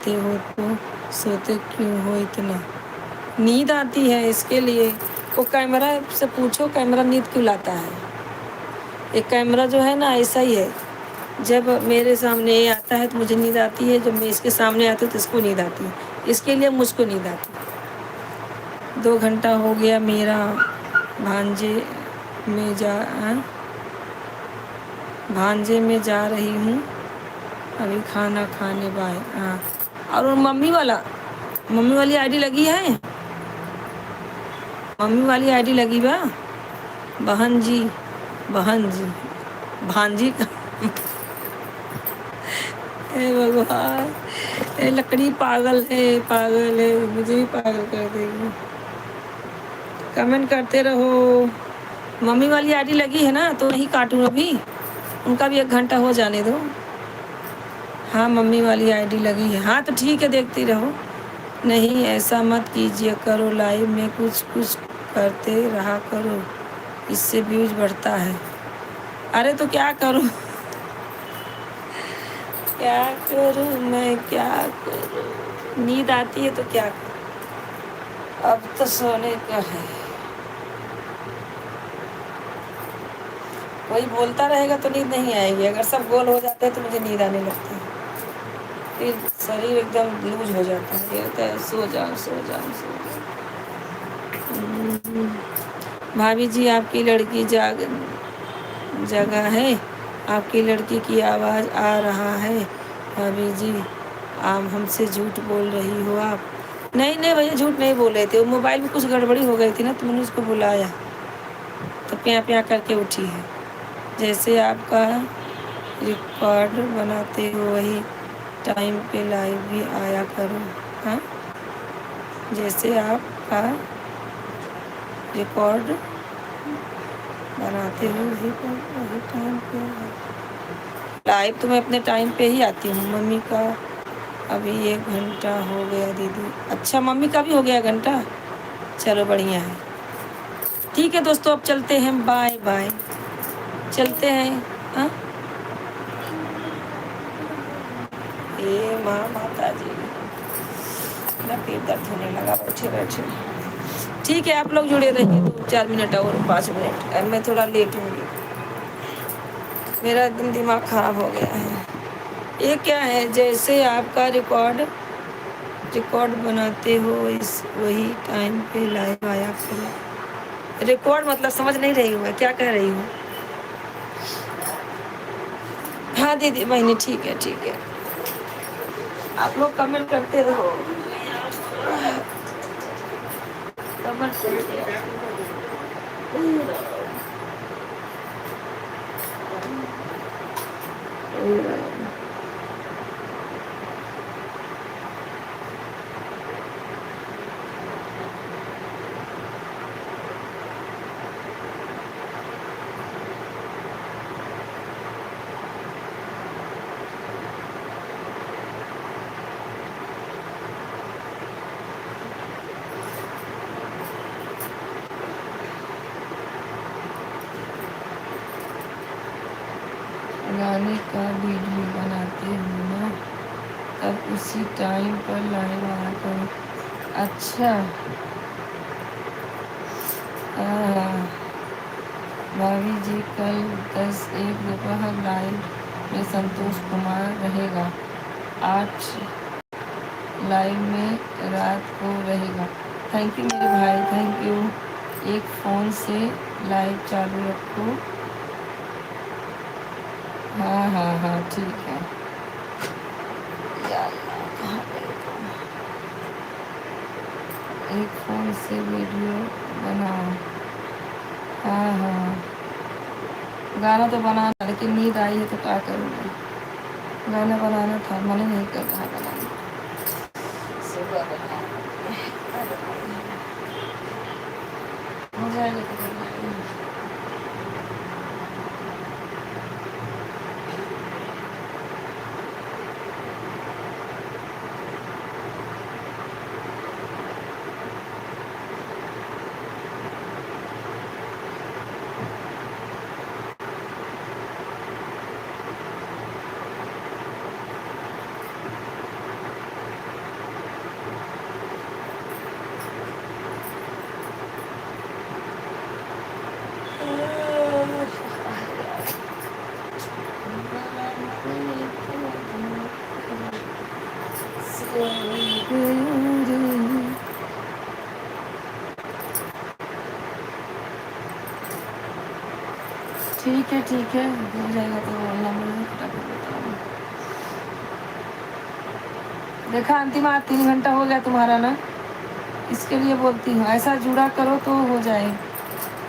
ते हो तो सोते क्यों हो इतना? नींद आती है इसके लिए। वो कैमरा से पूछो, कैमरा नींद क्यों लाता है? एक कैमरा जो है ना ऐसा ही है, जब मेरे सामने ये आता है तो मुझे नींद आती है, जब मैं इसके सामने आती हूँ तो इसको नींद आती है, इसके लिए मुझको नींद आती है। 2 घंटा हो गया मेरा भांजे में भांजे में जा रही हूँ अभी खाना खाने। बाय। हाँ, और वो मम्मी वाली आईडी लगी है, मम्मी वाली आईडी लगी बा। बहन जी भांजी का हे भगवान, ये लकड़ी पागल है, मुझे भी पागल कर देगी। कमेंट करते रहो। मम्मी वाली आईडी लगी है ना, तो नहीं काटूँ अभी, उनका भी 1 घंटा हो जाने दो। हाँ मम्मी वाली आईडी लगी है। हाँ तो ठीक है, देखती रहो। नहीं ऐसा मत कीजिए करो, लाइव में कुछ करते रहा करो, इससे व्यूज बढ़ता है। अरे तो क्या करूँ क्या करूँ मैं, क्या करूँ? नींद आती है तो क्या करूँ? अब तो सोने का है। कोई बोलता रहेगा तो नींद नहीं आएगी, अगर सब गोल हो जाते हैं तो मुझे नींद आने लगती है, फिर शरीर एकदम लूज हो जाता है, ये होता है सो जाओ। भाभी जी आपकी लड़की जगह है, आपकी लड़की की आवाज़ आ रहा है, भाभी जी आप हमसे झूठ बोल रही हो आप। नहीं नहीं भैया झूठ नहीं बोल रहे थे, वो मोबाइल में कुछ गड़बड़ी हो गई थी ना तो मैंने उसको बुलाया तो प्या प्या करके उठी है। जैसे आपका रिकॉर्ड बनाते हो वही टाइम पे लाइव भी आया करो। हाँ, जैसे आपका रिकॉर्ड बनाते हो वही टाइम पे लाइव तो मैं अपने टाइम पे ही आती हूँ। मम्मी का अभी 1 घंटा हो गया दीदी। अच्छा मम्मी का भी हो गया घंटा, चलो बढ़िया है। ठीक है दोस्तों अब चलते हैं, बाय बाय, चलते हैं। हाँ ये माँ माता जी, मेरा पेट दर्द होने लगा बैठे बैठे। ठीक है आप लोग जुड़े रहिए 2-4 मिनट और 5 मिनट, अब मैं थोड़ा लेट होंगी, मेरा एकदम दिमाग खराब हो गया है। ये क्या है, जैसे आपका रिकॉर्ड बनाते हो इस वही टाइम पे लाइव आया करो। रिकॉर्ड मतलब समझ नहीं रही हूँ मैं क्या कह रही हूँ। हाँ दीदी बहनी ठीक है ठीक है, आप लोग कमेंट करते रहो, कमेंट करते रहो। गाने का वीडियो बनाते हो ना तब उसी टाइम पर लाइव आया करो। अच्छा हाँ भाभी जी कल 10-1 दोपहर लाइव में संतोष कुमार रहेगा, 8 लाइव में रात को रहेगा। थैंक यू मेरे भाई, थैंक यू। एक फ़ोन से लाइव चालू रखो। हाँ हाँ हाँ ठीक है। या अल्लाह, कहाँ गए तुम? एक फ़ोन से वीडियो बनाओ। हाँ हाँ गाना तो बनाना, लेकिन नींद आई है तो क्या करूँगी। गाना बनाना था, मन ही नहीं कर रहा बनाने का। सुबह बनाऊंगी, हो जाएगा तो बनाऊंगी। ठीक है हो जाएगा तो अल्लाह मुझे फटाफट बताओ। देखा अंतिमा 3 घंटा हो गया तुम्हारा ना, इसके लिए बोलती हूँ ऐसा जुड़ा करो तो हो जाए।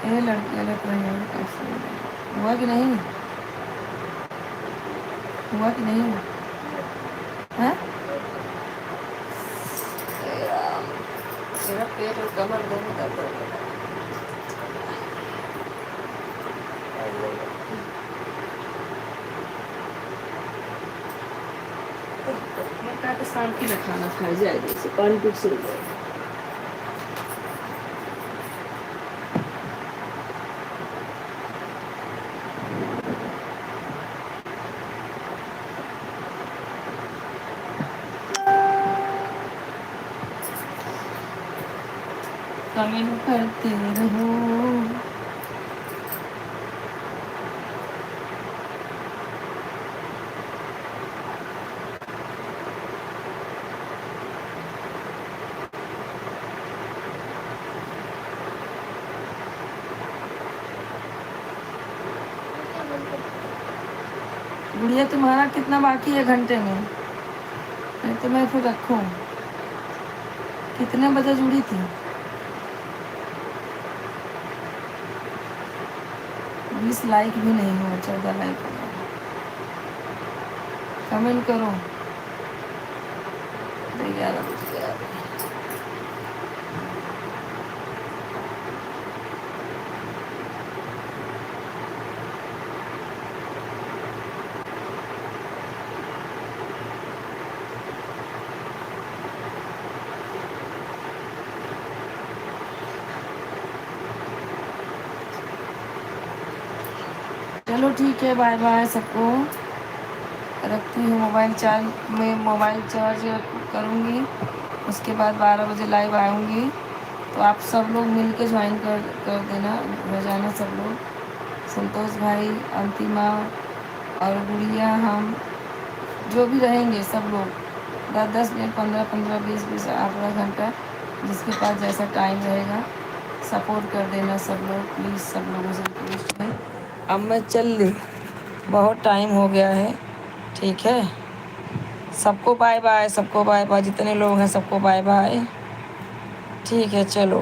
ये लड़की अलग हुआ कि नहीं, हुआ कि नहीं है? मेरा पेट और कमर दोनों दर्द हो रहा है। तो शांति में खाना खाई जाएगी, इसे पानी पीट से कमेंट करते रहो। गुड़िया तुम्हारा कितना बाकी है घंटे में? तो मैं फिर रखूँ। कितने बजे जुड़ी थी? 20 लाइक भी नहीं हुआ, 14 लाइक हुआ। कमेंट करो। 11 बज गया। चलो ठीक है, बाय बाय सबको। रखती हूँ। मोबाइल चार्ज करूँगी, उसके बाद 12 बजे लाइव आऊँगी। तो आप सब लोग मिल के ज्वाइन कर देना, हो जाना सब लोग। संतोष भाई, अंतिमा और गुड़िया, हम जो भी रहेंगे सब लोग 10-10 मिनट, 15-15, 20-20, आधा घंटा, जिसके पास जैसा टाइम रहेगा सपोर्ट कर देना सब लोग प्लीज़। सब लोगों से रिक्वेस्ट है। अब मैं चल ली, बहुत टाइम हो गया है। ठीक है, सबको बाय बाय, सबको बाय बाय, जितने लोग हैं सबको बाय बाय। ठीक है, चलो।